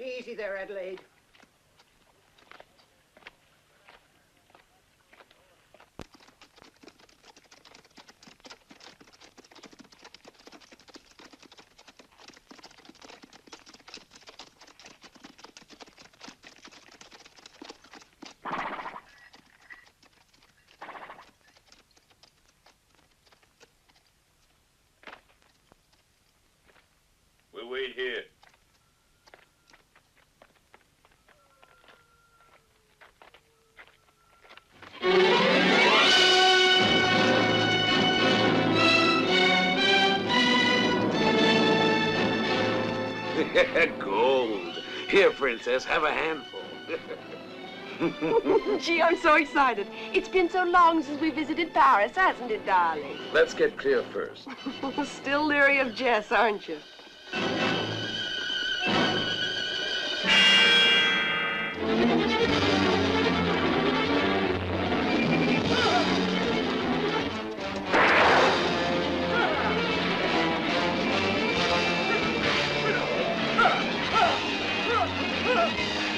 Easy there, Adelaide. We'll wait here. Gold. Here, Princess, have a handful. Gee, I'm so excited. It's been so long since we visited Paris, hasn't it, darling? Let's get clear first. Still leery of Jess, aren't you?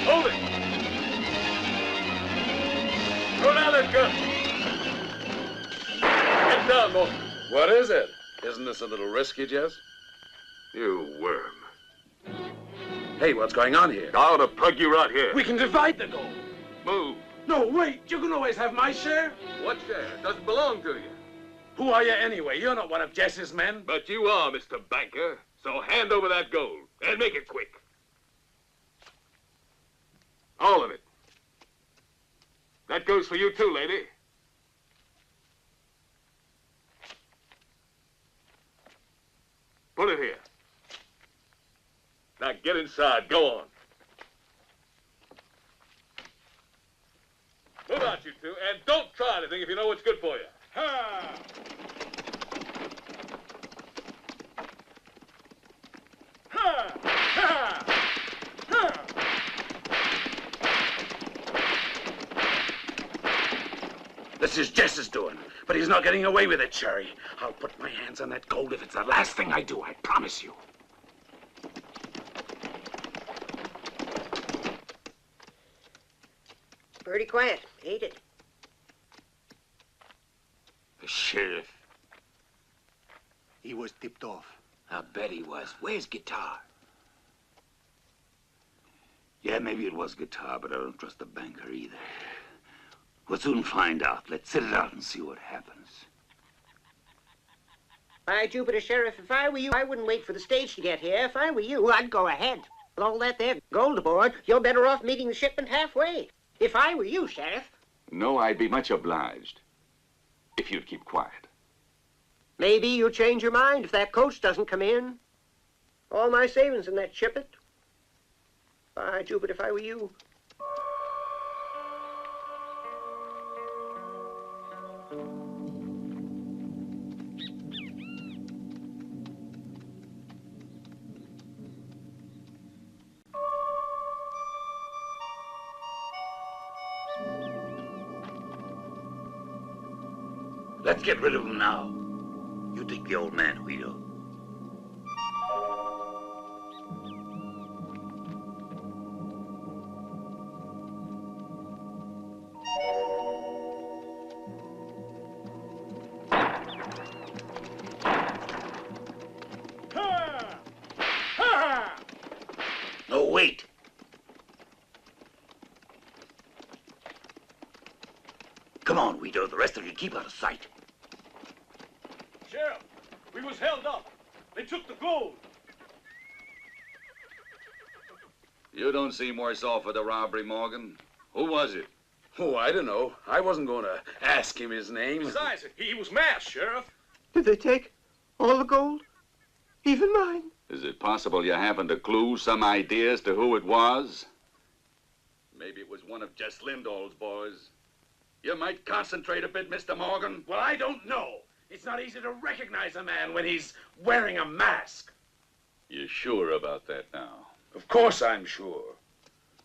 Hold it! Throw down that gun! Get down, boy. What is it? Isn't this a little risky, Jess? You worm. Hey, what's going on here? I ought to plug you right here. We can divide the gold. Move. No, wait. You can always have my share. What share? It doesn't belong to you. Who are you anyway? You're not one of Jess's men. But you are, Mr. Banker. So hand over that gold, and make it quick. All of it. That goes for you too, lady. Put it here. Now get inside. Go on. Move out, you two, and don't try anything if you know what's good for you. Ha! Ha! Ha! Ha! This is Jess's doing, but he's not getting away with it, Cherry. I'll put my hands on that gold if it's the last thing I do, I promise you. Pretty quiet, ain't it? The sheriff. He was tipped off. I bet he was. Where's guitar? Yeah, maybe it was guitar, but I don't trust the banker either. We'll soon find out. Let's sit it out and see what happens. By Jupiter, Sheriff, if I were you, I wouldn't wait for the stage to get here. If I were you, I'd go ahead. With all that there gold aboard, you're better off meeting the shipment halfway. If I were you, Sheriff. No, I'd be much obliged if you'd keep quiet. Maybe you'll change your mind if that coach doesn't come in. All my savings in that shipment. By Jupiter, if I were you. Let's get rid of him now. You take the old man, Guido. No, wait. Come on, Guido. The rest of you keep out of sight. Sheriff, we was held up. They took the gold. You don't seem worse off for the robbery, Morgan. Who was it? Oh, I don't know. I wasn't going to ask him his name. Besides, he was masked, Sheriff. Did they take all the gold? Even mine? Is it possible you haven't a clue, some idea as to who it was? Maybe it was one of Jess Lindahl's boys. You might concentrate a bit, Mr. Morgan. Well, I don't know. It's not easy to recognize a man when he's wearing a mask. You sure about that now? Of course I'm sure.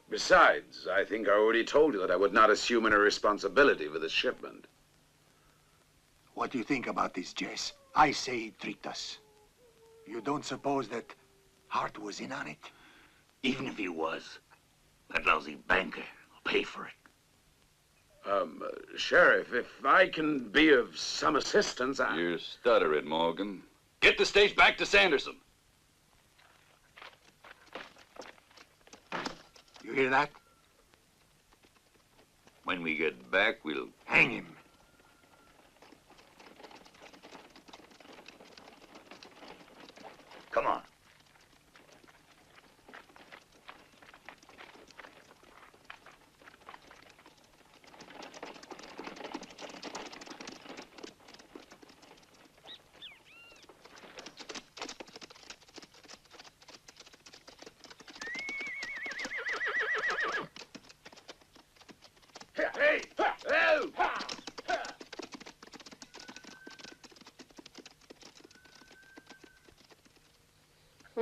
Besides, I think I already told you that I would not assume any responsibility for the shipment. What do you think about this, Jess? I say he tricked us. You don't suppose that Hart was in on it? Even if he was, that lousy banker will pay for it. Sheriff, if I can be of some assistance, You're stuttering, Morgan. Get the stage back to Sanderson. You hear that? When we get back, we'll hang him. Come on. Hey! Oh!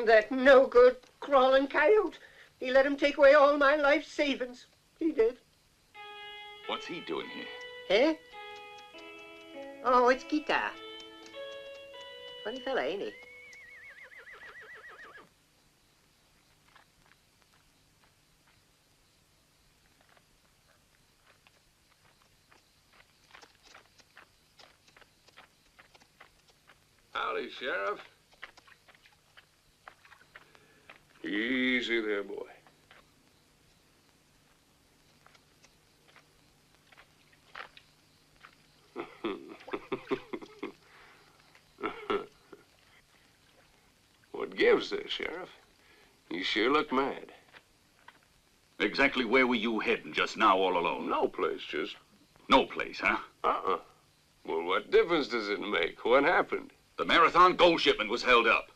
That no-good, crawling coyote. He let him take away all my life savings. He did. What's he doing here? Eh? Oh, it's Guitar. Funny fella, ain't he? Howdy, Sheriff. Easy there, boy. What gives there, Sheriff? You sure look mad. Exactly where were you heading just now all alone? No place, just... No place, huh? Uh-uh. Well, what difference does it make? What happened? The Marathon gold shipment was held up.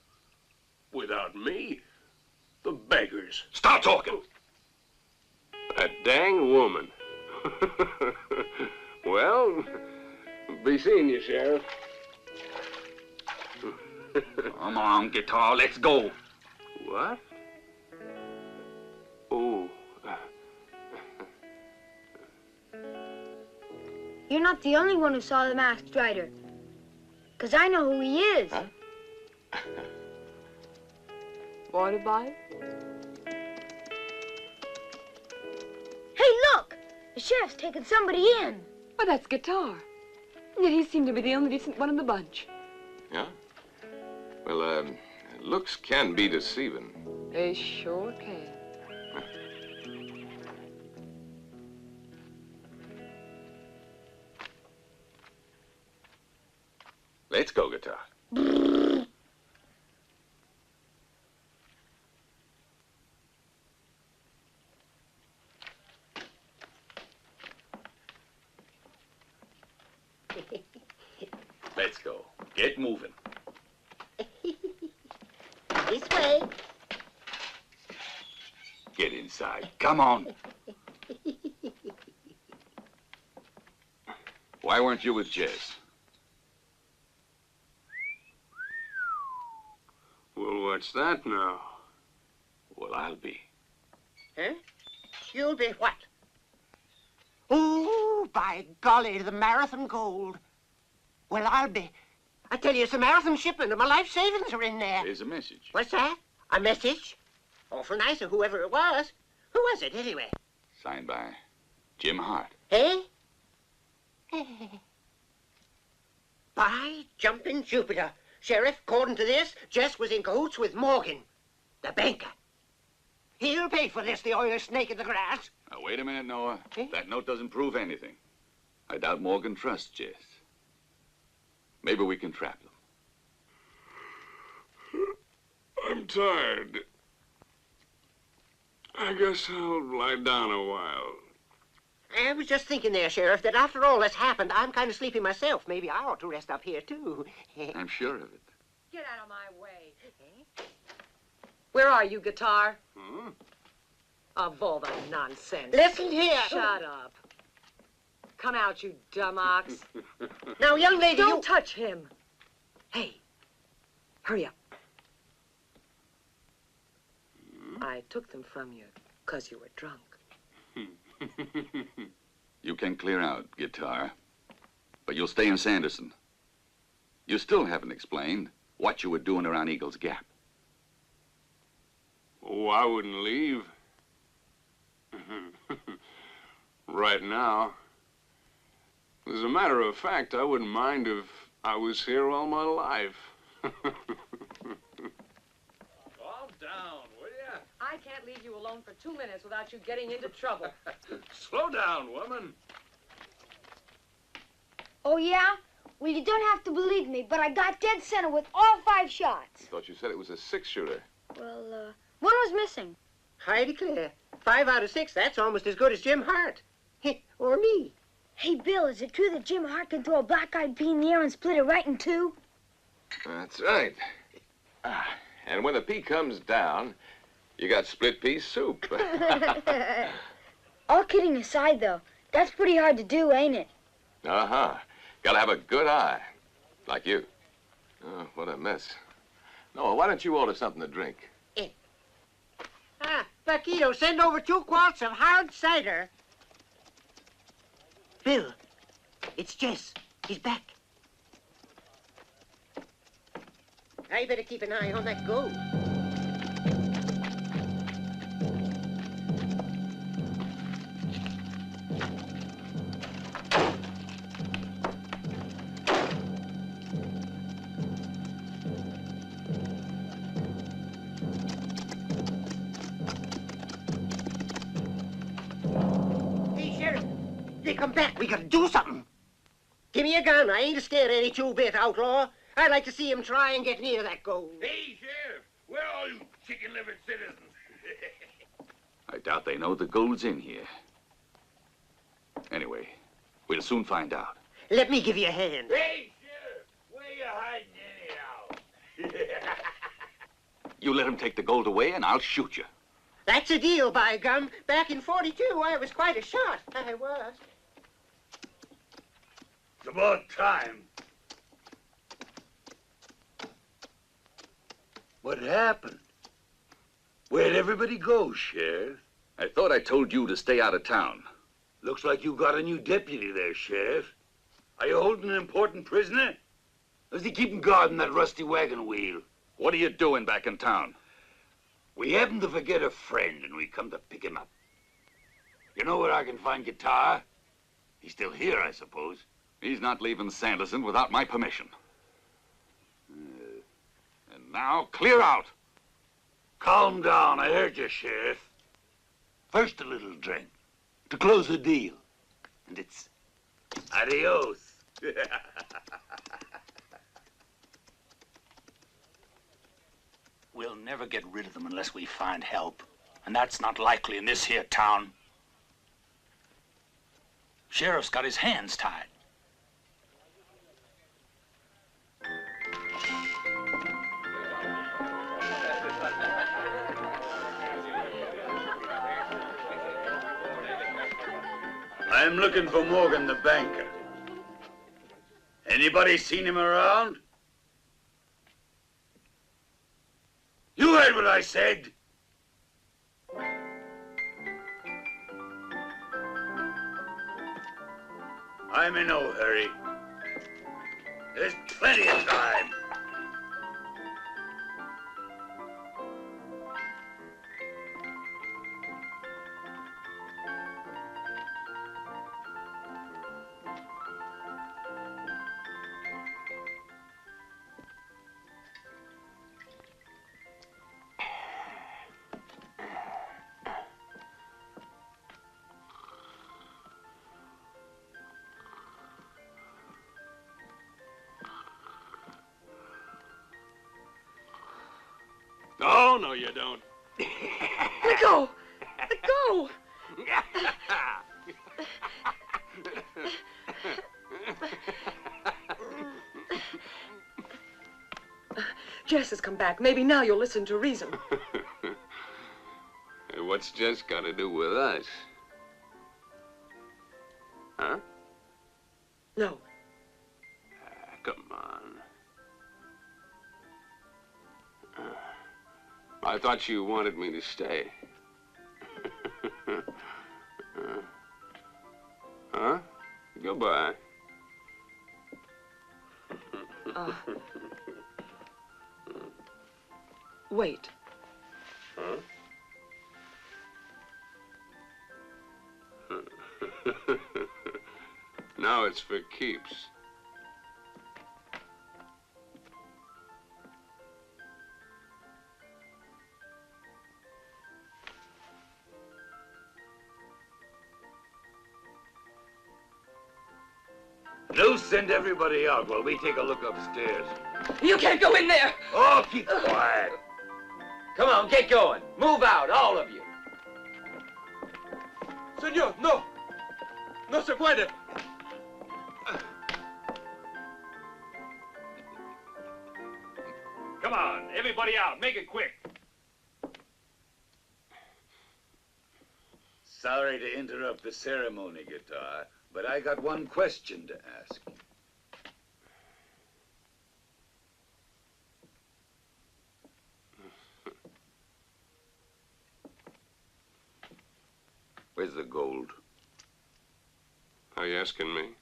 Without me? The beggars. Stop talking! That dang woman. Well, be seeing you, Sheriff. Come on, Guitar, let's go. What? Oh. You're not the only one who saw the masked rider. 'Cause I know who he is. Huh? Want to buy? Hey, look! The sheriff's taking somebody in. Why, that's Guitar. Yet he seemed to be the only decent one in the bunch. Yeah? Well, looks can be deceiving. They sure can. Let's go, Guitar. Let's go. Get moving. This way. Get inside. Come on. Why weren't you with Jess? Well, what's that now? Well, I'll be. Huh? You'll be what? Ooh, by golly, the marathon gold. Well, I'll be. I tell you, it's a marathon shipment and my life savings are in there. Here's a message. What's that? A message? Awful nice of whoever it was. Who was it, anyway? Signed by Jim Hart. Eh? By jumping Jupiter. Sheriff, according to this, Jess was in cahoots with Morgan, the banker. He'll pay for this, the oily snake in the grass. Now, wait a minute, Noah. That note doesn't prove anything. I doubt Morgan trusts Jess. Maybe we can trap them. I'm tired. I guess I'll lie down a while. I was just thinking there, Sheriff, that after all that's happened, I'm kind of sleepy myself. Maybe I ought to rest up here, too. I'm sure of it. Get out of my way. Where are you, guitar? Hmm? Of all the nonsense. Listen here. Shut up. Come out, you dumb ox. Now, young lady, Don't touch him. Hey, hurry up. I took them from you because you were drunk. You can clear out, guitar. But you'll stay in Sanderson. You still haven't explained what you were doing around Eagle's Gap. Oh, I wouldn't leave. Right now. As a matter of fact, I wouldn't mind if I was here all my life. Calm down, will ya? I can't leave you alone for 2 minutes without you getting into trouble. Slow down, woman. Oh, yeah? Well, you don't have to believe me, but I got dead center with all 5 shots. I thought you said it was a 6-shooter. Well, one was missing. I declare. 5 out of 6, that's almost as good as Jim Hart. Or me. Hey, Bill, is it true that Jim Hart can throw a black-eyed pea in the air and split it right in 2? That's right. And when the pea comes down, you got split pea soup. All kidding aside, though, that's pretty hard to do, ain't it? Uh-huh. Gotta have a good eye. Like you. Oh, what a mess. Noah, why don't you order something to drink? Paquito, send over 2 quarts of hard cider. Bill, it's Jess. He's back. I better keep an eye on that gold. Hey, Sheriff, they come back. We gotta do something. Give me a gun. I ain't scared of any 2-bit outlaw. I'd like to see him try and get near that gold. Hey, Sheriff, where are all you chicken-livered citizens? I doubt they know the gold's in here. Anyway, we'll soon find out. Let me give you a hand. Hey, Sheriff, where you hiding anyhow? You let him take the gold away and I'll shoot you. That's a deal, by gum. Back in 42, I was quite a shot. I was. It's about time. What happened? Where'd everybody go, Sheriff? I thought I told you to stay out of town. Looks like you got a new deputy there, Sheriff. Are you holding an important prisoner? Or is he keeping guard on that rusty wagon wheel? What are you doing back in town? We happened to forget a friend, and we come to pick him up. You know where I can find Guitar? He's still here, I suppose. He's not leaving Sanderson without my permission. And now, clear out. Calm down, I heard you, Sheriff. First a little drink, to close the deal. And it's adios. never get rid of them unless we find help. And that's not likely in this here town. Sheriff's got his hands tied. I'm looking for Morgan the banker. Anybody seen him around? You heard what I said. I'm in no hurry. There's plenty of time. Oh, no, you don't. Let go! Let go! Jess has come back. Maybe now you'll listen to reason. Hey, what's Jess got to do with us? Huh? No. Come on. I thought you wanted me to stay. Huh? Goodbye. Wait. Huh? Now it's for keeps. Lou, send everybody out while we take a look upstairs. You can't go in there! Oh, keep quiet. Come on, get going. Move out, all of you. Señor, no. No se puede. Come on, everybody out. Make it quick. Sorry to interrupt the ceremony, Guitar, but I got one question to ask. Where's the gold? Are you asking me?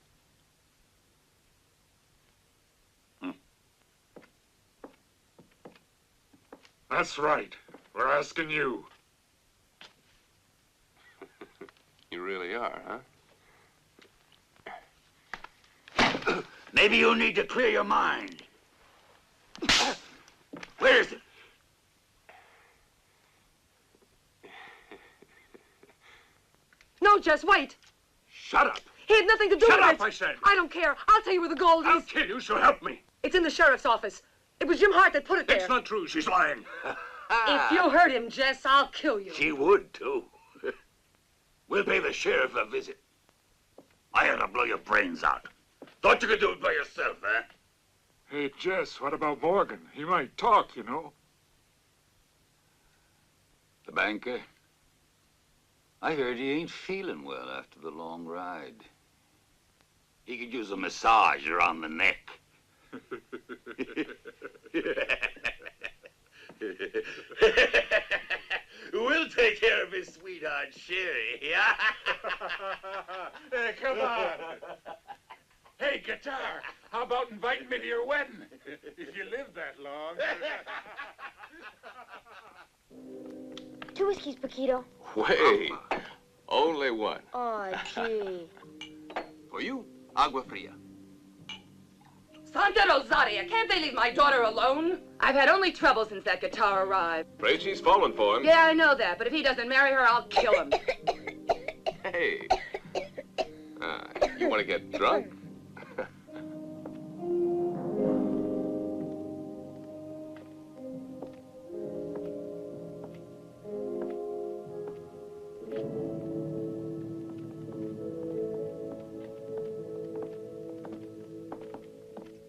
That's right. We're asking you. You really are, huh? Maybe you need to clear your mind. Where is it? No, Jess, wait. Shut up. He had nothing to do Shut with up, it. I said. I don't care. I'll tell you where the gold is. I'll kill you, so help me. It's in the sheriff's office. It was Jim Hart that put it there. It's not true. She's lying. If you hurt him, Jess, I'll kill you. She would, too. We'll pay the sheriff a visit. I ought to blow your brains out. Thought you could do it by yourself, huh? Hey, Jess, what about Morgan? He might talk, you know. The banker? I heard he ain't feeling well after the long ride. He could use a massage around the neck. We'll take care of his sweetheart, Sherry. Hey, come on. Hey, Guitar, how about inviting me to your wedding? If you live that long. 2 whiskeys, Paquito. Wait. Only one. Oh, gee. For you, agua fria. Santa Rosaria, can't they leave my daughter alone? I've had only trouble since that guitar arrived. Afraid she's fallen for him. Yeah, I know that, but if he doesn't marry her, I'll kill him. Hey. You want to get drunk?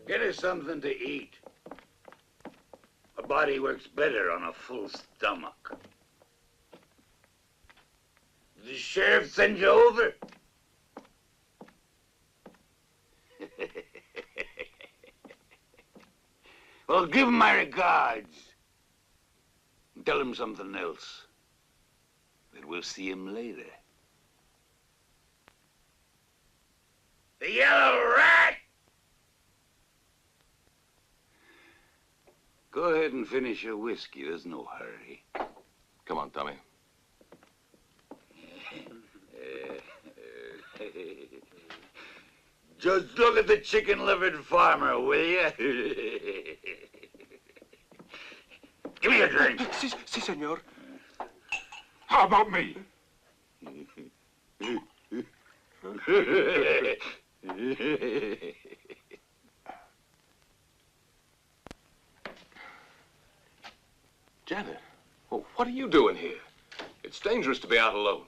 Get her something to eat. A body works better on a full stomach. Did the sheriff send you over? Well, give him my regards. And tell him something else. That we'll see him later. The yellow rat! Go ahead and finish your whiskey. There's no hurry. Come on, Tommy. Just look at the chicken-livered farmer, will you? Give me a drink. Si, senor. How about me? Janet, well, what are you doing here? It's dangerous to be out alone.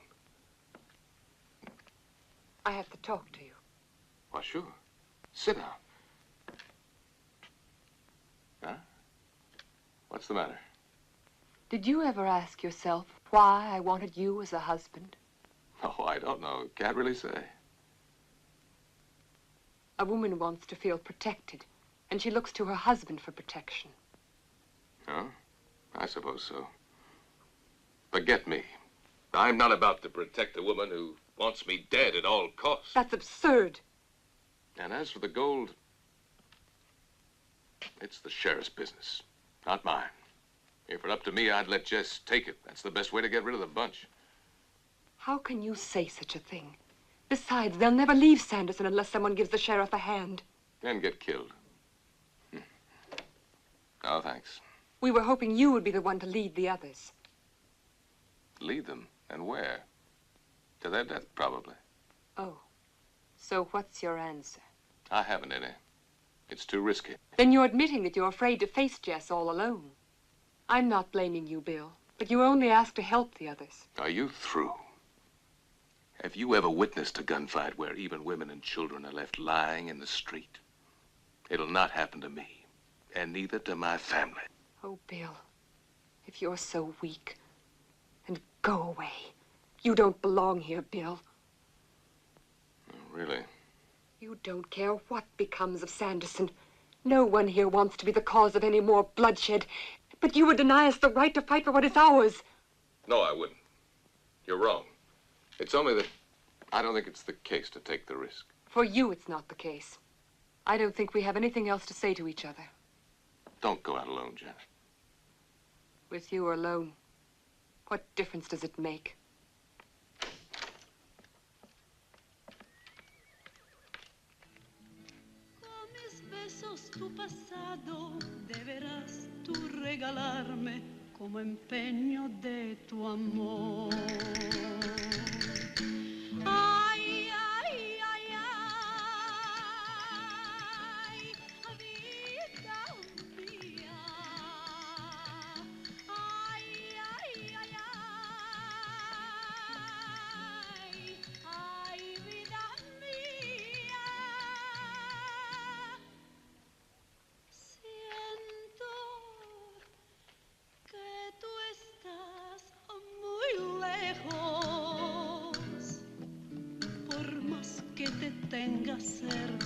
I have to talk to you. Why, sure. Sit down. Huh? What's the matter? Did you ever ask yourself why I wanted you as a husband? Oh, I don't know. Can't really say. A woman wants to feel protected, and she looks to her husband for protection. Huh? I suppose so. Forget me. I'm not about to protect a woman who wants me dead at all costs. That's absurd. And as for the gold, it's the sheriff's business, not mine. If it were up to me, I'd let Jess take it. That's the best way to get rid of the bunch. How can you say such a thing? Besides, they'll never leave Sanderson unless someone gives the sheriff a hand. And get killed. Oh, thanks. We were hoping you would be the one to lead the others. Lead them? And where? To their death, probably. Oh. So what's your answer? I haven't any. It's too risky. Then you're admitting that you're afraid to face Jess all alone. I'm not blaming you, Bill, but you were only asked to help the others. Are you through? Have you ever witnessed a gunfight where even women and children are left lying in the street? It'll not happen to me, and neither to my family. Oh, Bill, if you're so weak, then go away. You don't belong here, Bill. Really? You don't care what becomes of Sanderson. No one here wants to be the cause of any more bloodshed. But you would deny us the right to fight for what is ours. No, I wouldn't. You're wrong. It's only that I don't think it's the case to take the risk. For you, it's not the case. I don't think we have anything else to say to each other. Don't go out alone, Janet. With you alone, what difference does it make? Tu pasado deberás tú regalarme como empeño de tu amor. Ay, ay, ay, ay, vida mía. Ay, ay, ay, ay, vida mía. Siento que tú estás muy lejos, por más que te tenga cerca,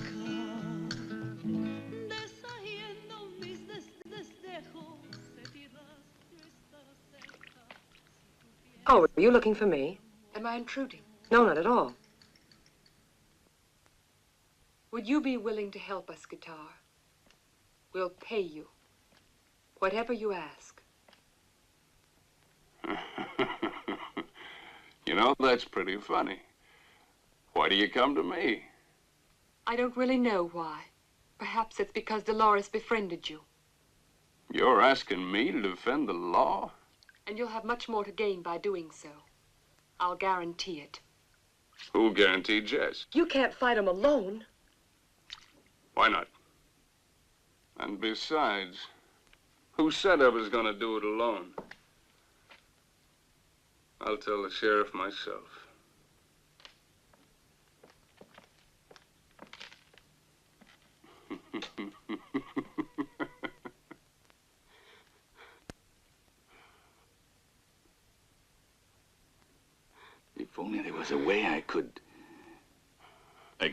deshaciendo mis desdejos, se tiras nuestra cerca. Oh, are you looking for me? Am I intruding? No, not at all. Would you be willing to help us, Guitar? We'll pay you. Whatever you ask. You know, that's pretty funny. Why do you come to me? I don't really know why. Perhaps it's because Dolores befriended you. You're asking me to defend the law? And you'll have much more to gain by doing so. I'll guarantee it. Who'll guarantee Jess? You can't fight him alone. Why not? And besides, who said I was going to do it alone? I'll tell the sheriff myself.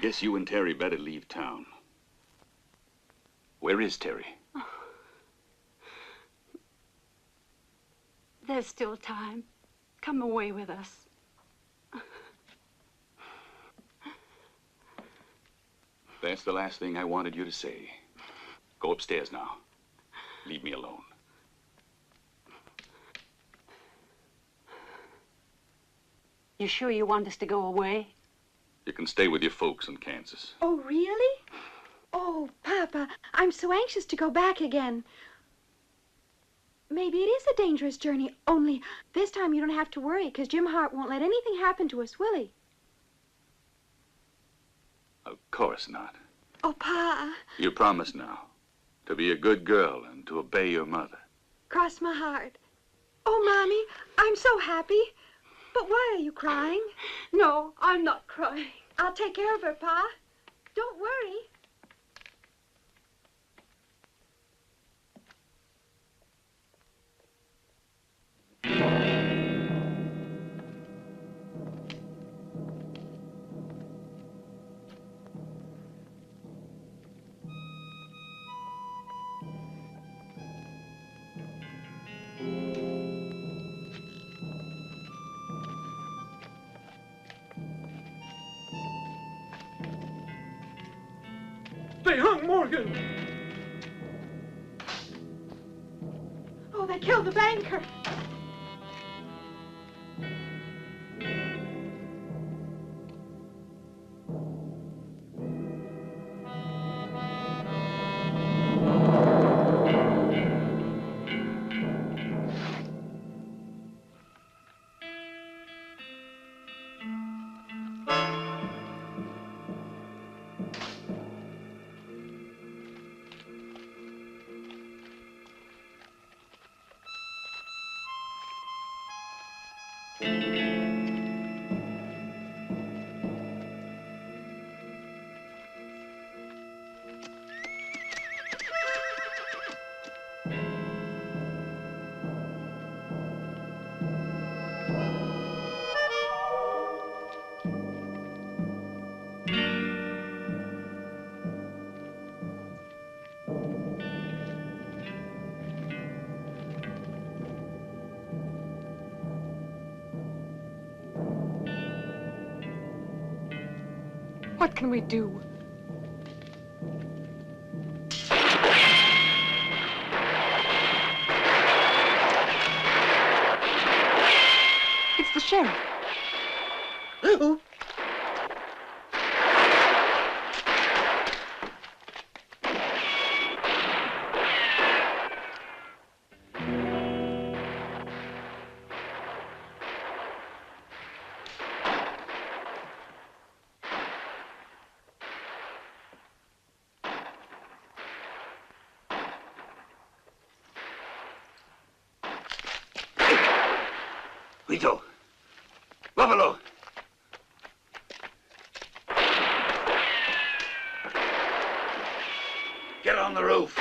guess you and Terry better leave town. Where is Terry? There's still time. Come away with us. That's the last thing I wanted you to say. Go upstairs now. Leave me alone. You sure you want us to go away? You can stay with your folks in Kansas. Oh, really? Oh, Papa, I'm so anxious to go back again. Maybe it is a dangerous journey, only this time you don't have to worry, because Jim Hart won't let anything happen to us, will he? Of course not. Oh, Pa. You promise now to be a good girl and to obey your mother. Cross my heart. Oh, Mommy, I'm so happy. But why are you crying? No, I'm not crying. I'll take care of her, Pa. Don't worry. They hung Morgan! Oh, they killed the banker. What can we do? It's the sheriff. Who? Vito! Buffalo! Get on the roof!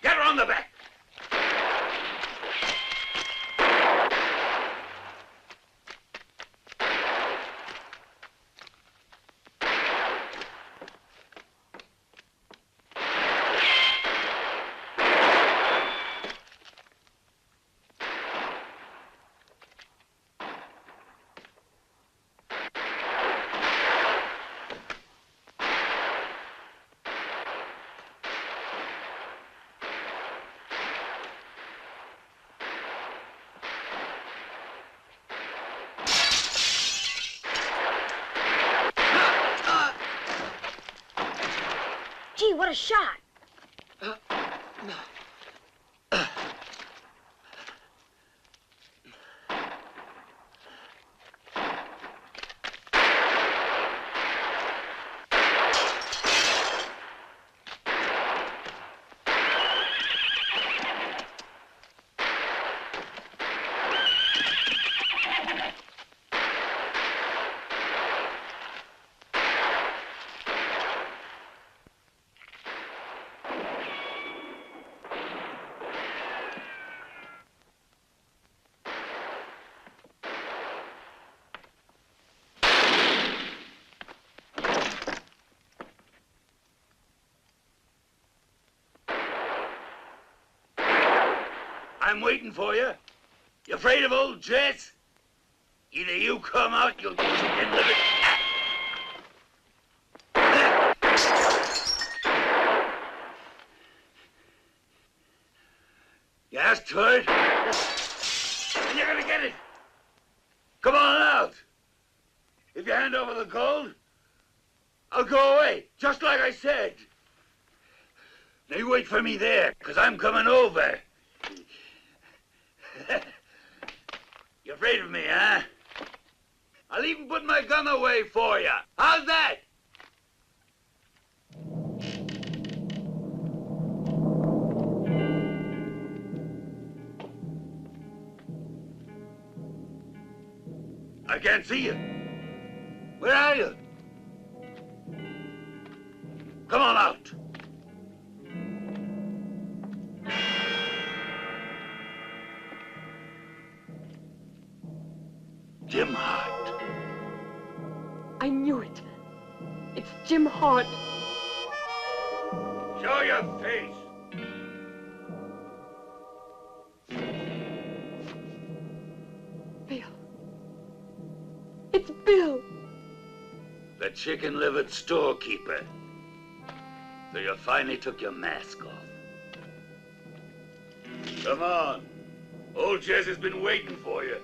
Get her on the back! Gee, what a shot. I'm waiting for you. You afraid of old Jess? Either you come out, you'll get chicken liver. You asked for it, and you're gonna get it. Come on out. If you hand over the gold, I'll go away, just like I said. Now you wait for me there, because I'm coming over. You afraid of me, huh? I'll even put my gun away for you. How's that? I can't see you. Where are you? Come on out. Jim Hart. I knew it. It's Jim Hart. Show your face. Bill. It's Bill. The chicken-livered storekeeper. So you finally took your mask off. Come on. Old Jess has been waiting for you.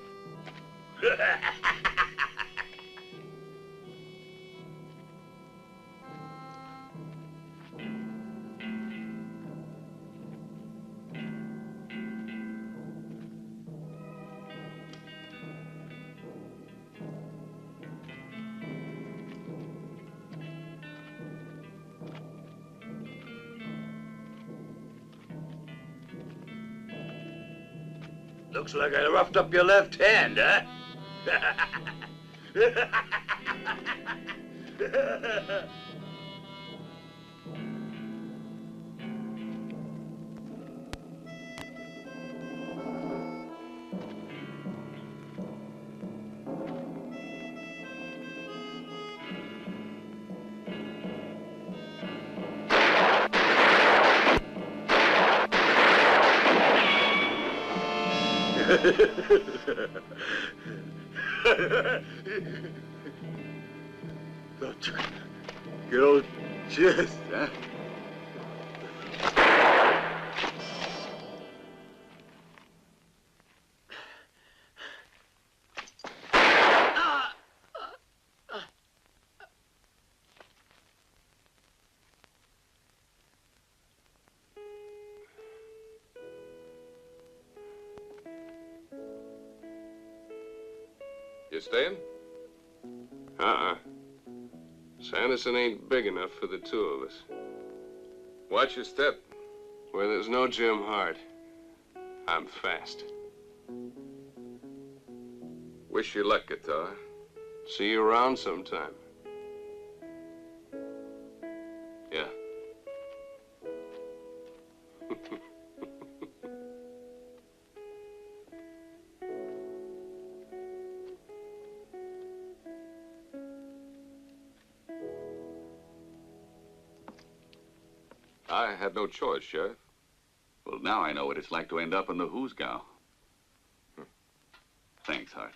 Looks like I roughed up your left hand, huh? Good old Jess, huh? You staying? Sanderson ain't big enough for the two of us. Watch your step. Where there's no Jim Hart, I'm fast. Wish you luck, Guitar. See you around sometime. Yeah. I had no choice, Sheriff. Well, now I know what it's like to end up in the hoosgow. Thanks, Hart.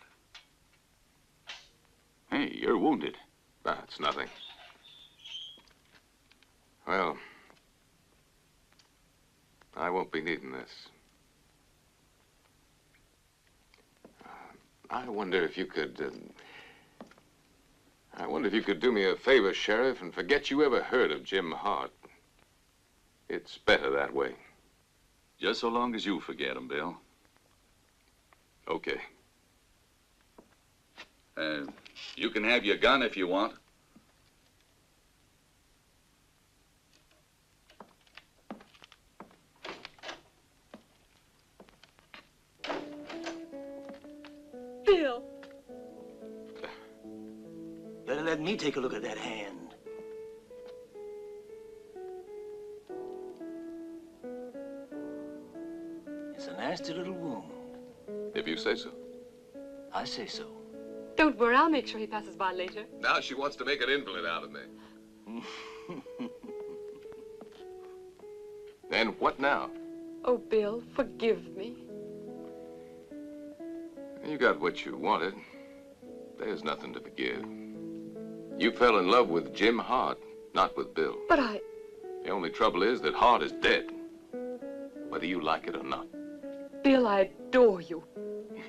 Hey, you're wounded. It's nothing. Well, I won't be needing this. I wonder if you could do me a favor, Sheriff, and forget you ever heard of Jim Hart. It's better that way. Just so long as you forget him, Bill. Okay. You can have your gun if you want. Bill. Better let me take a look at that hand. It's a nasty little wound. If you say so. I say so. Don't worry, I'll make sure he passes by later. Now she wants to make an invalid out of me. Then what now? Oh, Bill, forgive me. You got what you wanted. There's nothing to forgive. You fell in love with Jim Hart, not with Bill. But I... The only trouble is that Hart is dead, whether you like it or not. Bill, I adore you.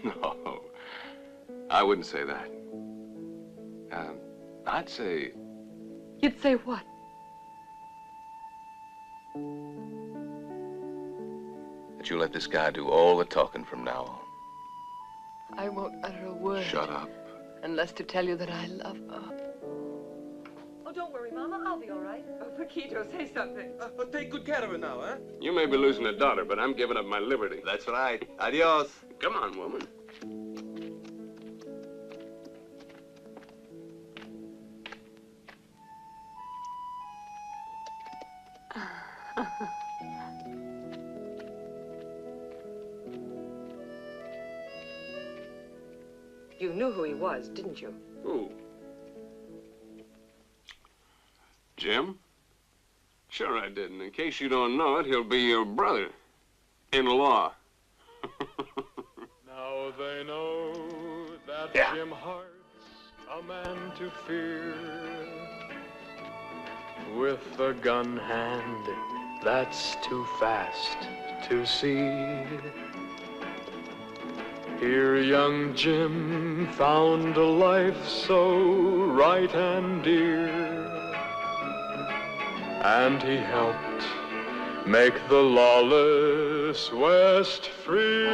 No, I wouldn't say that. I'd say... You'd say what? that you let this guy do all the talking from now on. I won't utter a word. Shut up. Unless to tell you that I love her. Oh, don't worry, Mama. I'll be all right. Oh, Paquito, say something. But take good care of her now, huh? You may be losing a daughter, but I'm giving up my liberty. That's right. Adios. Come on, woman. You knew who he was, didn't you? Who? Jim? Sure I didn't. In case you don't know it, he'll be your brother-in-law. Now they know that Jim Hart's a man to fear. With a gun hand that's too fast to see. Here young Jim found a life so right and dear, and he helped make the lawless West free.